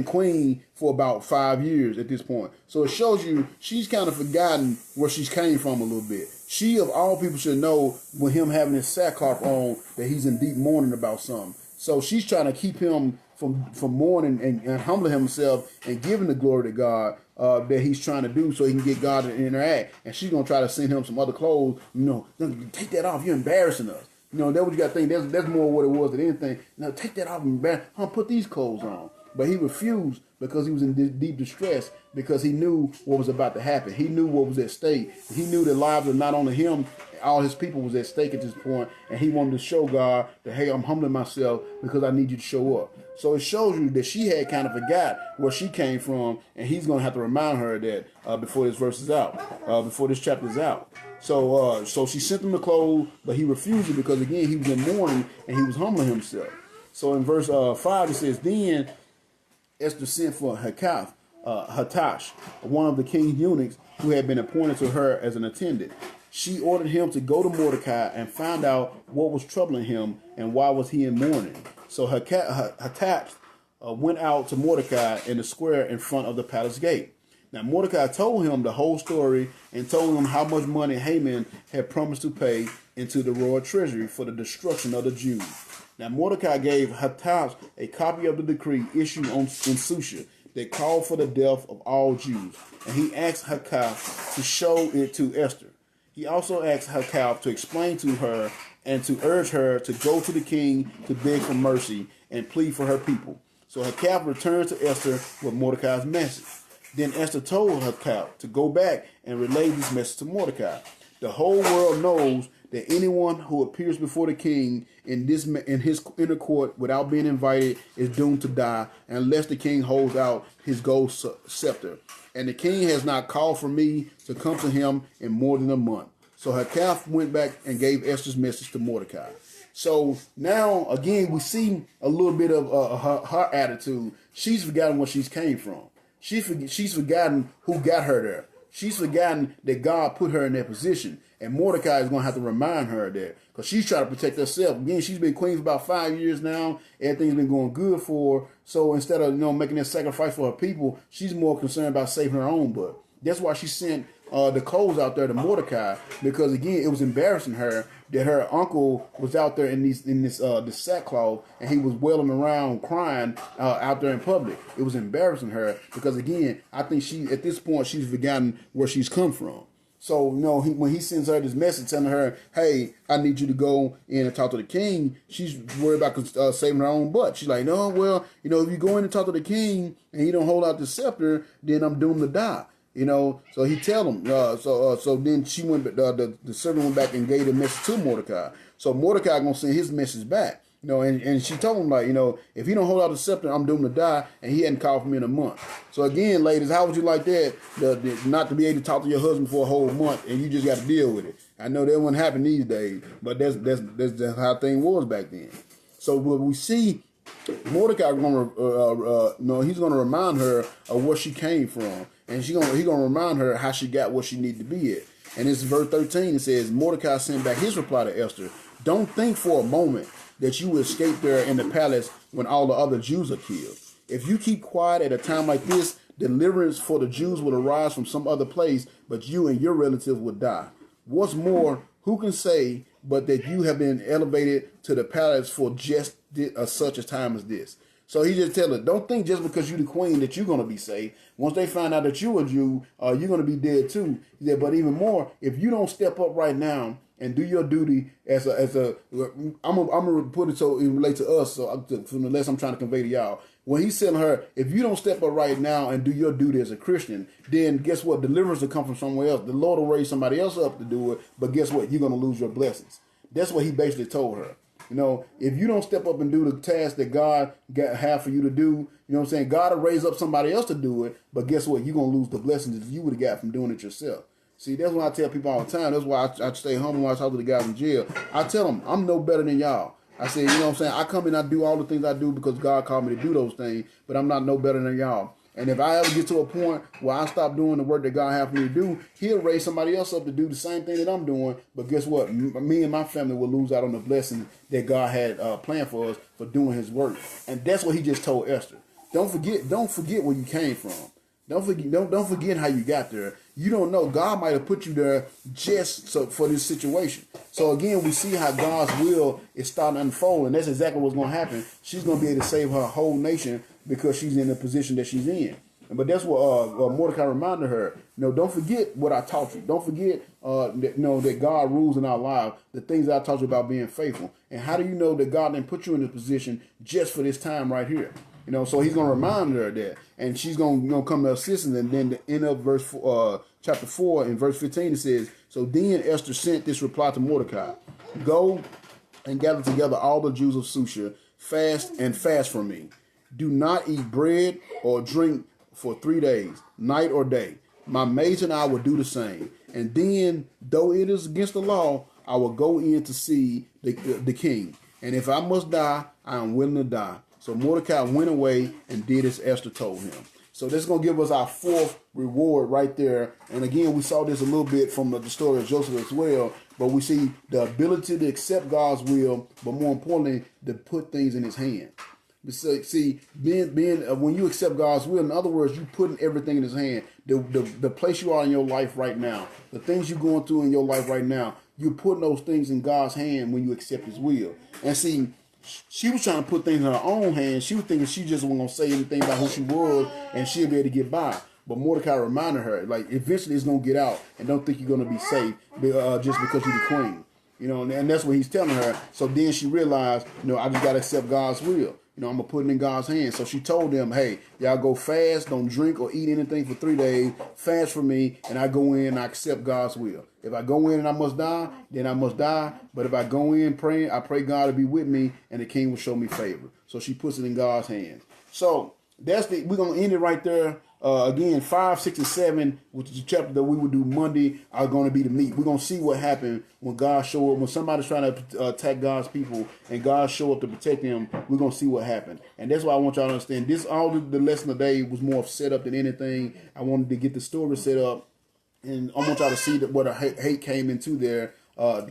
queen for about 5 years at this point. So it shows you she's kind of forgotten where she's came from a little bit. She of all people should know with him having his sackcloth on that he's in deep mourning about something. So she's trying to keep him from mourning and humbling himself and giving the glory to God that he's trying to do so he can get God to interact. And she's going to try to send him some other clothes. Take that off. You're embarrassing us. That's what you got to think. That's more what it was than anything. Now, take that off and put these clothes on. But he refused because he was in deep distress, because he knew what was about to happen. He knew what was at stake. He knew the lives of not only him, all his people was at stake at this point, and he wanted to show God that, hey, I'm humbling myself because I need you to show up. So it shows you that she had kind of forgot where she came from, and he's going to have to remind her of that before this verse is out, before this chapter is out. So she sent him the clothes, but he refused it because, again, he was in mourning and he was humbling himself. So in verse 5 it says, then Esther sent for Hatash, one of the king's eunuchs who had been appointed to her as an attendant. She ordered him to go to Mordecai and find out what was troubling him and why was he in mourning. So Hatash went out to Mordecai in the square in front of the palace gate. Now Mordecai told him the whole story and told him how much money Haman had promised to pay into the royal treasury for the destruction of the Jews. Now Mordecai gave Hatash a copy of the decree issued in Susha that called for the death of all Jews, and he asked Hatash to show it to Esther. He also asked Hatash to explain to her and to urge her to go to the king to beg for mercy and plead for her people. So Hatash returned to Esther with Mordecai's message. Then Esther told Hatash to go back and relay this message to Mordecai. The whole world knows that anyone who appears before the king in his inner court without being invited is doomed to die unless the king holds out his gold scepter. And the king has not called for me to come to him in more than a month. So Hatash went back and gave Esther's message to Mordecai. So now, again, we see a little bit of her attitude. She's forgotten where she's came from. She's forgotten who got her there. She's forgotten that God put her in that position. And Mordecai is going to have to remind her of that, because she's trying to protect herself. Again, she's been queen for about 5 years now. Everything's been going good for her. So instead of making that sacrifice for her people, she's more concerned about saving her own butt. That's why she sent the clothes out there to Mordecai, because again, it was embarrassing her that her uncle was out there in this sackcloth and he was wailing around crying out there in public. It was embarrassing her because, again, I think at this point she's forgotten where she's come from. So, when he sends her this message telling her, hey, I need you to go in and talk to the king, she's worried about saving her own butt. She's like, no, well, if you go in and talk to the king and he don't hold out the scepter, then I'm doomed to die. So he tell him. So then she went. The servant went back and gave the message to Mordecai. So Mordecai gonna send his message back. And she told him, like, if he don't hold out the scepter, I'm doomed to die. And he hadn't called for me in a month. So again, ladies, how would you like that? Not to be able to talk to your husband for a whole month and you just got to deal with it. I know that wouldn't happen these days, but that's how things was back then. So what we see, Mordecai he's gonna remind her of where she came from, and he's gonna remind her how she got where she needed to be at. And this is verse 13. It says, Mordecai sent back his reply to Esther: don't think for a moment that you will escape there in the palace when all the other Jews are killed. If you keep quiet at a time like this, deliverance for the Jews will arise from some other place, but you and your relatives will die. What's more, who can say but that you have been elevated to the palace for just such a time as this? So he just tell her, don't think just because you're the queen that you're going to be saved. Once they find out that you're a Jew, you're going to be dead too. He said, but even more, if you don't step up right now and do your duty as a. I'm gonna put it so it relates to us. So from the lesson I'm trying to convey to y'all, when he's telling her, if you don't step up right now and do your duty as a Christian, then guess what? Deliverance will come from somewhere else. The Lord will raise somebody else up to do it, but guess what? You're gonna lose your blessings. That's what he basically told her. You know, if you don't step up and do the task that God have for you to do, you know what I'm saying? God will raise up somebody else to do it, but guess what? You're going to lose the blessings that you would have got from doing it yourself. See, that's why I tell people all the time. That's why I stay humble when I talk to the guys in jail. I tell them, I'm no better than y'all. I say, you know what I'm saying? I come in, I do all the things I do because God called me to do those things, but I'm not no better than y'all. And if I ever get to a point where I stop doing the work that God has for me to do, he'll raise somebody else up to do the same thing that I'm doing. But guess what? Me and my family will lose out on the blessing that God had planned for us for doing his work. And that's what he just told Esther. Don't forget where you came from. Don't forget how you got there. You don't know. God might have put you there just for this situation. So again, we see how God's will is starting to unfold, and that's exactly what's going to happen. She's going to be able to save her whole nation because she's in the position that she's in. But that's what Mordecai reminded her. Don't forget what I taught you. Don't forget that God rules in our lives, the things that I taught you about being faithful. And how do you know that God didn't put you in this position just for this time right here? So he's going to remind her of that. And she's going to come to assist him. And then the end of chapter 4 in verse 15, it says, so then Esther sent this reply to Mordecai. Go and gather together all the Jews of Susha, fast for me. Do not eat bread or drink for 3 days, night or day. My maids and I will do the same. And then, though it is against the law, I will go in to see the king. And if I must die, I am willing to die. So Mordecai went away and did as Esther told him. So this is going to give us our fourth reward right there. And again, we saw this a little bit from the story of Joseph as well. But we see the ability to accept God's will, but more importantly, to put things in his hand. See, when you accept God's will, in other words, you putting everything in his hand. The place you are in your life right now, the things you're going through in your life right now, you're putting those things in God's hand when you accept his will. And see, she was trying to put things in her own hands. She was thinking she just wasn't going to say anything about who she was and she'll be able to get by. But Mordecai reminded her, like, eventually it's going to get out, and don't think you're going to be safe just because you're the queen. And that's what he's telling her. So then she realized, I just got to accept God's will. I'm going to put it in God's hands. So she told them, hey, y'all go fast, don't drink or eat anything for 3 days, fast for me, and I go in and I accept God's will. If I go in and I must die, then I must die. But if I go in praying, I pray God to be with me, and the king will show me favor. So she puts it in God's hands. So we're going to end it right there. Again, 5, 6, and 7, which is the chapter that we will do Monday, are going to be the meat. We're going to see what happened when God show up. When somebody's trying to attack God's people and God show up to protect them, we're going to see what happened. And that's why I want y'all to understand. The lesson today was more of setup than anything. I wanted to get the story set up, and I want y'all to see that what a hate came into there,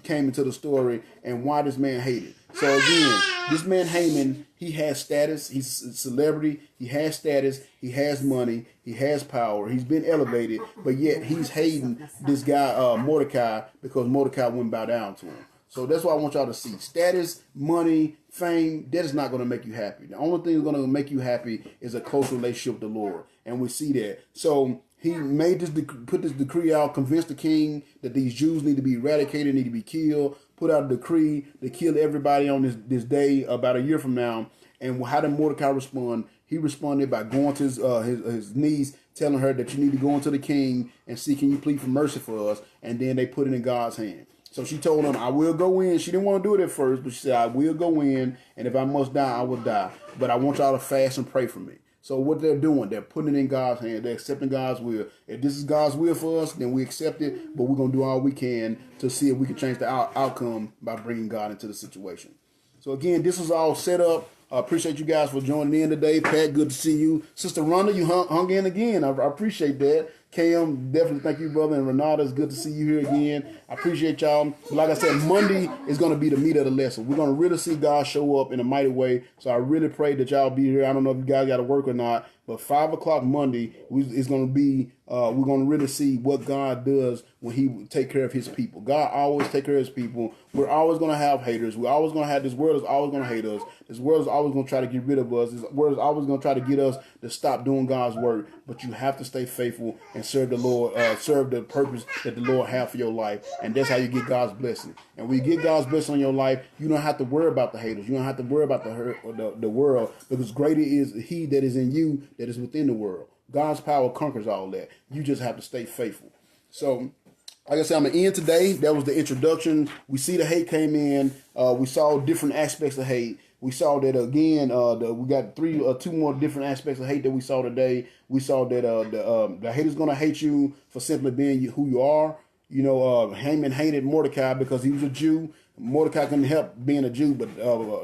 came into the story, and why this man hated. So again, this man Haman, he has status. He's a celebrity. He has status. He has money. He has power. He's been elevated, but yet he's hating this guy Mordecai because Mordecai wouldn't bow down to him. So that's what I want y'all to see. Status, money, fame, that is not going to make you happy. The only thing that's going to make you happy is a close relationship with the Lord. And we see that. So he put this decree out, convinced the king that these Jews need to be eradicated, need to be killed, put out a decree to kill everybody on this day about a year from now. And how did Mordecai respond? He responded by going to his knees, telling her that you need to go into the king and see, can you plead for mercy for us? And then they put it in God's hand. So she told him, I will go in. She didn't want to do it at first, but she said, I will go in, and if I must die, I will die. But I want y'all to fast and pray for me. So what they're doing, they're putting it in God's hand. They're accepting God's will. If this is God's will for us, then we accept it, but we're going to do all we can to see if we can change the outcome by bringing God into the situation. So again, this was all set up. I appreciate you guys for joining in today. Pat, good to see you. Sister Rhonda, you hung in again. I appreciate that. Cam, definitely thank you, brother. And Renata, it's good to see you here again. I appreciate y'all. Like I said, Monday is going to be the meat of the lesson. We're going to really see God show up in a mighty way. So I really pray that y'all be here. I don't know if you guys got to work or not, But 5 o'clock Monday is going to be, we're going to really see what God does when he take care of his people. God always take care of his people. We're always going to have haters. We're always going to have, this world is always going to hate us. This world is always going to try to get rid of us. This world is always going to try to get us to stop doing God's work. But you have to stay faithful and serve the Lord, serve the purpose that the Lord has for your life. And that's how you get God's blessing. And when you get God's blessing on your life, you don't have to worry about the haters. You don't have to worry about the hurt or the world, because greater is he that is in you that is within the world. God's power conquers all that. You just have to stay faithful. So, like I said, I'm going to end today. That was the introduction. We see the hate came in. We saw different aspects of hate. We saw that again. We got two more different aspects of hate that we saw today. We saw that the haters going to hate you for simply being who you are. You know, Haman hated Mordecai because he was a Jew. Mordecai couldn't help being a Jew, but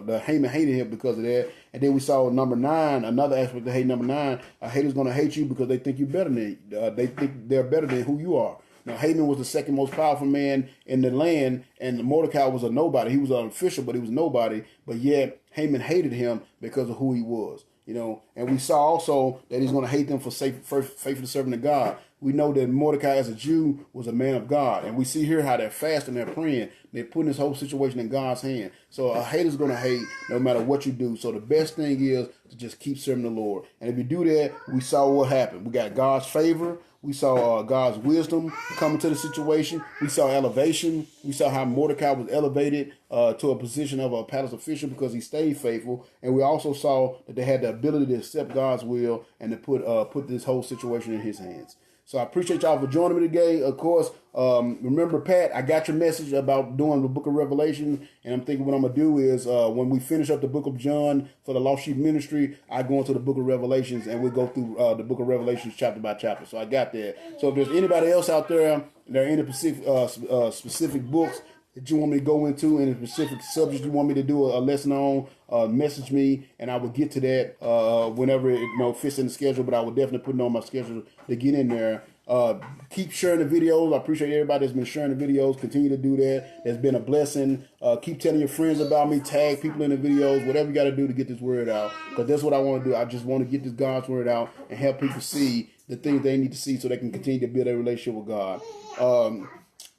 the Haman hated him because of that. And then we saw number 9, another aspect of hate. Number 9, a hater's going to hate you because they think you're better than they think they're better than who you are. Now, Haman was the second most powerful man in the land, and Mordecai was a nobody. He was an official, but he was nobody. But yet, Haman hated him because of who he was. You know, and we saw also that he's going to hate them for faithfully serving to God. We know that Mordecai, as a Jew, was a man of God. And we see here how they're fasting, they're praying. They're putting this whole situation in God's hand. So a hater's going to hate no matter what you do. So the best thing is to just keep serving the Lord. And if you do that, we saw what happened. We got God's favor. We saw God's wisdom coming to the situation. We saw elevation. We saw how Mordecai was elevated to a position of a palace official because he stayed faithful. And we also saw that they had the ability to accept God's will and to put this whole situation in his hands. So I appreciate y'all for joining me today. Of course, remember, Pat, I got your message about doing the book of Revelation. And I'm thinking what I'm going to do is when we finish up the book of John for the Lost Sheep Ministry, I go into the book of Revelations and we go through the book of Revelations chapter by chapter. So I got that. So if there's anybody else out there, there are any specific books that you want me to go into, any specific subjects you want me to do a lesson on, message me and I will get to that whenever it fits in the schedule. But I will definitely put it on my schedule to get in there. Keep sharing the videos. I appreciate everybody that's been sharing the videos. Continue to do that. It's been a blessing. Keep telling your friends about me. Tag people in the videos. Whatever you got to do to get this word out, because that's what I want to do. I just want to get this God's word out and help people see the things they need to see so they can continue to build a relationship with God.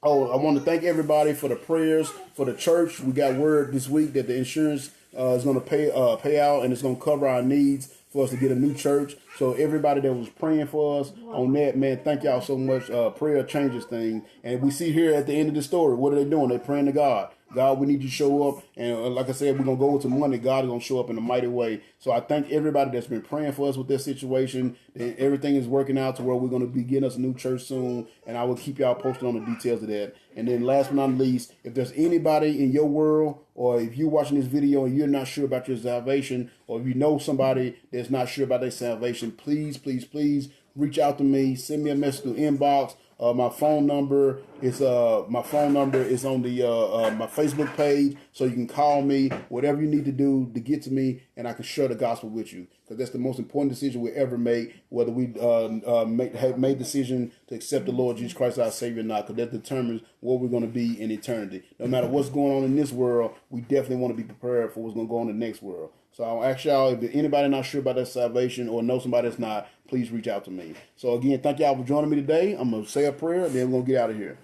I want to thank everybody for the prayers for the church. We got word this week that the insurance is going to pay out, and it's going to cover our needs for us to get a new church. So everybody that was praying for us on that, man, thank y'all so much. Prayer changes things. And we see here at the end of the story, what are they doing? They're praying to God. God, we need you to show up. And like I said, we're going to go into Monday. God is going to show up in a mighty way. So I thank everybody that's been praying for us with this situation. And everything is working out to where we're going to be getting us a new church soon. And I will keep y'all posted on the details of that. And then last but not least, if there's anybody in your world, or if you're watching this video and you're not sure about your salvation, or if you know somebody that's not sure about their salvation, please, please, please reach out to me. Send me a message through inbox. My phone number is on the my Facebook page, so you can call me. Whatever you need to do to get to me, and I can share the gospel with you, because that's the most important decision we ever make. Whether we have made decision to accept the Lord Jesus Christ as our Savior or not, because that determines where we're going to be in eternity. No matter what's going on in this world, we definitely want to be prepared for what's going to go on in the next world. So I'll ask y'all, if anybody not sure about their salvation or know somebody that's not, please reach out to me. So again, thank y'all for joining me today. I'm going to say a prayer, then we're going to get out of here.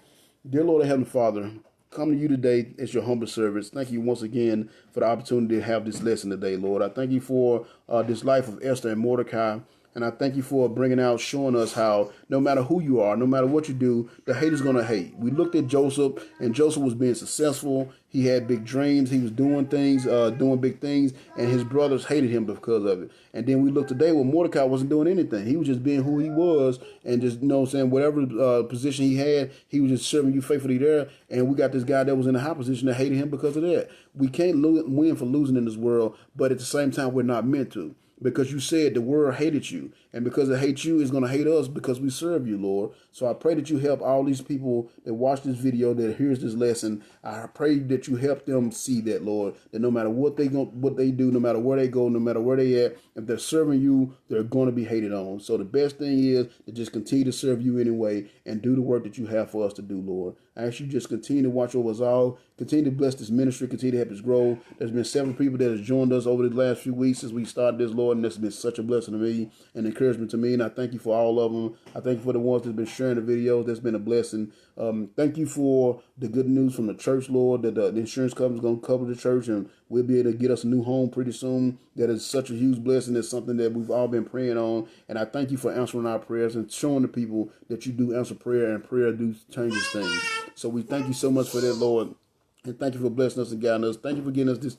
Dear Lord and Heavenly Father, come to you today as your humble servants. Thank you once again for the opportunity to have this lesson today, Lord. I thank you for this life of Esther and Mordecai. And I thank you for bringing out, showing us how no matter who you are, no matter what you do, the hater's going to hate. We looked at Joseph, and Joseph was being successful. He had big dreams. He was doing things, doing big things, and his brothers hated him because of it. And then we looked today where Mordecai wasn't doing anything. He was just being who he was and just, whatever position he had, he was just serving you faithfully there. And we got this guy that was in a high position that hated him because of that. We can't win for losing in this world, but at the same time, we're not meant to. Because you said the world hated you. And because it hates you, it's going to hate us because we serve you, Lord. So I pray that you help all these people that watch this video, that hears this lesson. I pray that you help them see that, Lord, that no matter what they do, no matter where they go, no matter where they at, if they're serving you, they're going to be hated on. So the best thing is to just continue to serve you anyway and do the work that you have for us to do, Lord. I ask you just continue to watch over us all, continue to bless this ministry, continue to help us grow. There's been several people that have joined us over the last few weeks since we started this, Lord, and this has been such a blessing to me and encouragement to me, and I thank you for all of them. I thank you for the ones that's been sharing the videos. That's been a blessing. Thank you for the good news from the church, Lord, that the insurance company is going to cover the church, and we'll be able to get us a new home pretty soon. That is such a huge blessing. It's something that we've all been praying on, and I thank you for answering our prayers and showing the people that you do answer prayer, and prayer do changes things. So we thank you so much for that, Lord. And thank you for blessing us and guiding us. Thank you for giving us this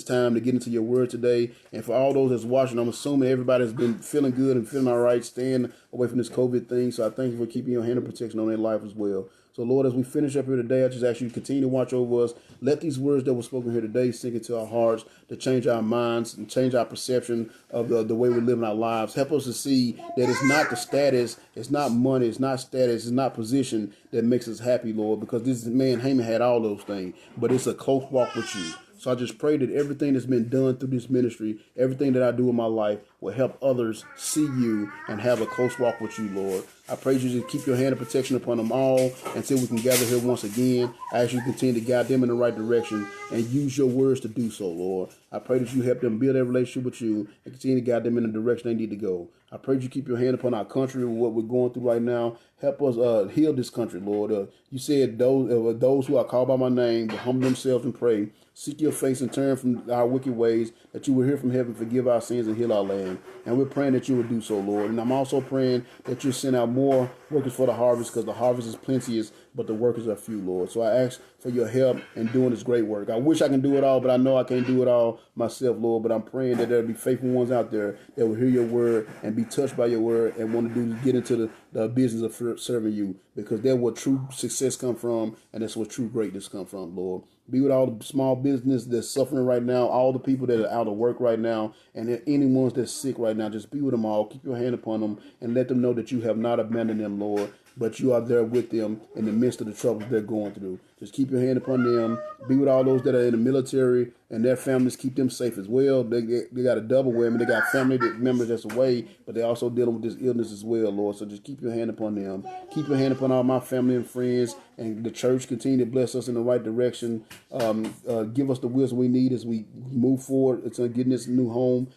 time to get into your word today. And for all those that's watching, I'm assuming everybody's been feeling good and feeling all right, staying away from this COVID thing. So I thank you for keeping your hand of protection on their life as well. So, Lord, as we finish up here today, I just ask you to continue to watch over us. Let these words that were spoken here today sink into our hearts, to change our minds and change our perception of the way we live in our lives. Help us to see that it's not the status, it's not money, it's not status, it's not position that makes us happy, Lord, because this man Haman had all those things, but it's a close walk with you. So I just pray that everything that's been done through this ministry, everything that I do in my life will help others see you and have a close walk with you, Lord. I pray you to keep your hand of protection upon them all until we can gather here once again. I ask you to continue to guide them in the right direction and use your words to do so, Lord. I pray that you help them build a relationship with you and continue to guide them in the direction they need to go. I pray that you keep your hand upon our country and what we're going through right now. Help us heal this country, Lord. You said those who are called by my name will humble themselves and pray, seek your face and turn from our wicked ways, that you will hear from heaven, forgive our sins, and heal our land. And we're praying that you will do so, Lord. And I'm also praying that you send out more workers for the harvest, because the harvest is plenteous, but the workers are few, Lord. So I ask for your help in doing this great work. I wish I can do it all, but I know I can't do it all myself, Lord. But I'm praying that there'll be faithful ones out there that will hear your word and be touched by your word and want to get into the business of serving you, because that's where true success come from, and that's where true greatness come from, Lord. Be with all the small business that's suffering right now, all the people that are out of work right now, and any ones that's sick right now. Just be with them all. Keep your hand upon them and let them know that you have not abandoned them, Lord, but you are there with them in the midst of the troubles they're going through. Just keep your hand upon them. Be with all those that are in the military and their families. Keep them safe as well. They got a double whammy. They got family members that's away, but they're also dealing with this illness as well, Lord. So just keep your hand upon them. Keep your hand upon all my family and friends, and the church. Continue to bless us in the right direction. Give us the wisdom we need as we move forward to getting this new home.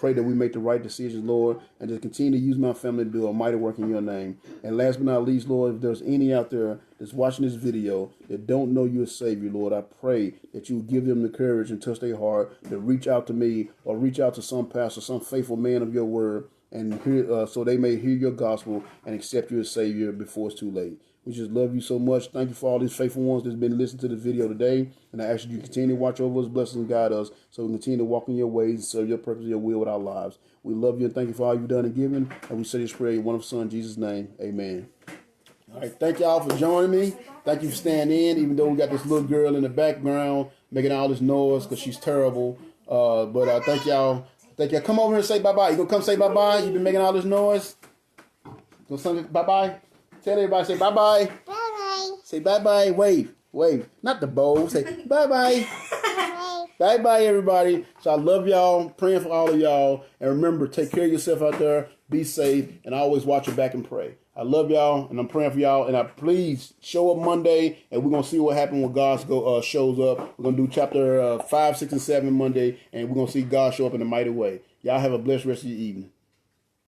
Pray that we make the right decisions, Lord, and just continue to use my family to do a mighty work in your name. And last but not least, Lord, if there's any out there that's watching this video that don't know you as Savior, Lord, I pray that you give them the courage and touch their heart to reach out to me or reach out to some pastor, some faithful man of your word, and hear, so they may hear your gospel and accept you as Savior before it's too late. We just love you so much. Thank you for all these faithful ones that's been listening to the video today. And I ask you to continue to watch over us, bless us, and guide us so we can continue to walk in your ways and serve your purpose and your will with our lives. We love you and thank you for all you've done and given. And we say this prayer in your wonderful Son, Jesus' name. Amen. All right, thank y'all for joining me. Thank you for staying in, even though we got this little girl in the background making all this noise because she's terrible. But thank y'all. Thank y'all. Come over here and say bye-bye. You gonna come say bye-bye? You've been making all this noise? Gonna say bye-bye? Tell everybody, say bye-bye. Bye-bye. Say bye-bye. Wave. Not the bowl. Say bye-bye. Bye-bye, everybody. So I love y'all. Praying for all of y'all. And remember, take care of yourself out there. Be safe. And always watch your back and pray. I love y'all, and I'm praying for y'all. And please show up Monday, and we're going to see what happens when God shows up. We're going to do chapter 5, 6, and 7 Monday, and we're going to see God show up in a mighty way. Y'all have a blessed rest of your evening.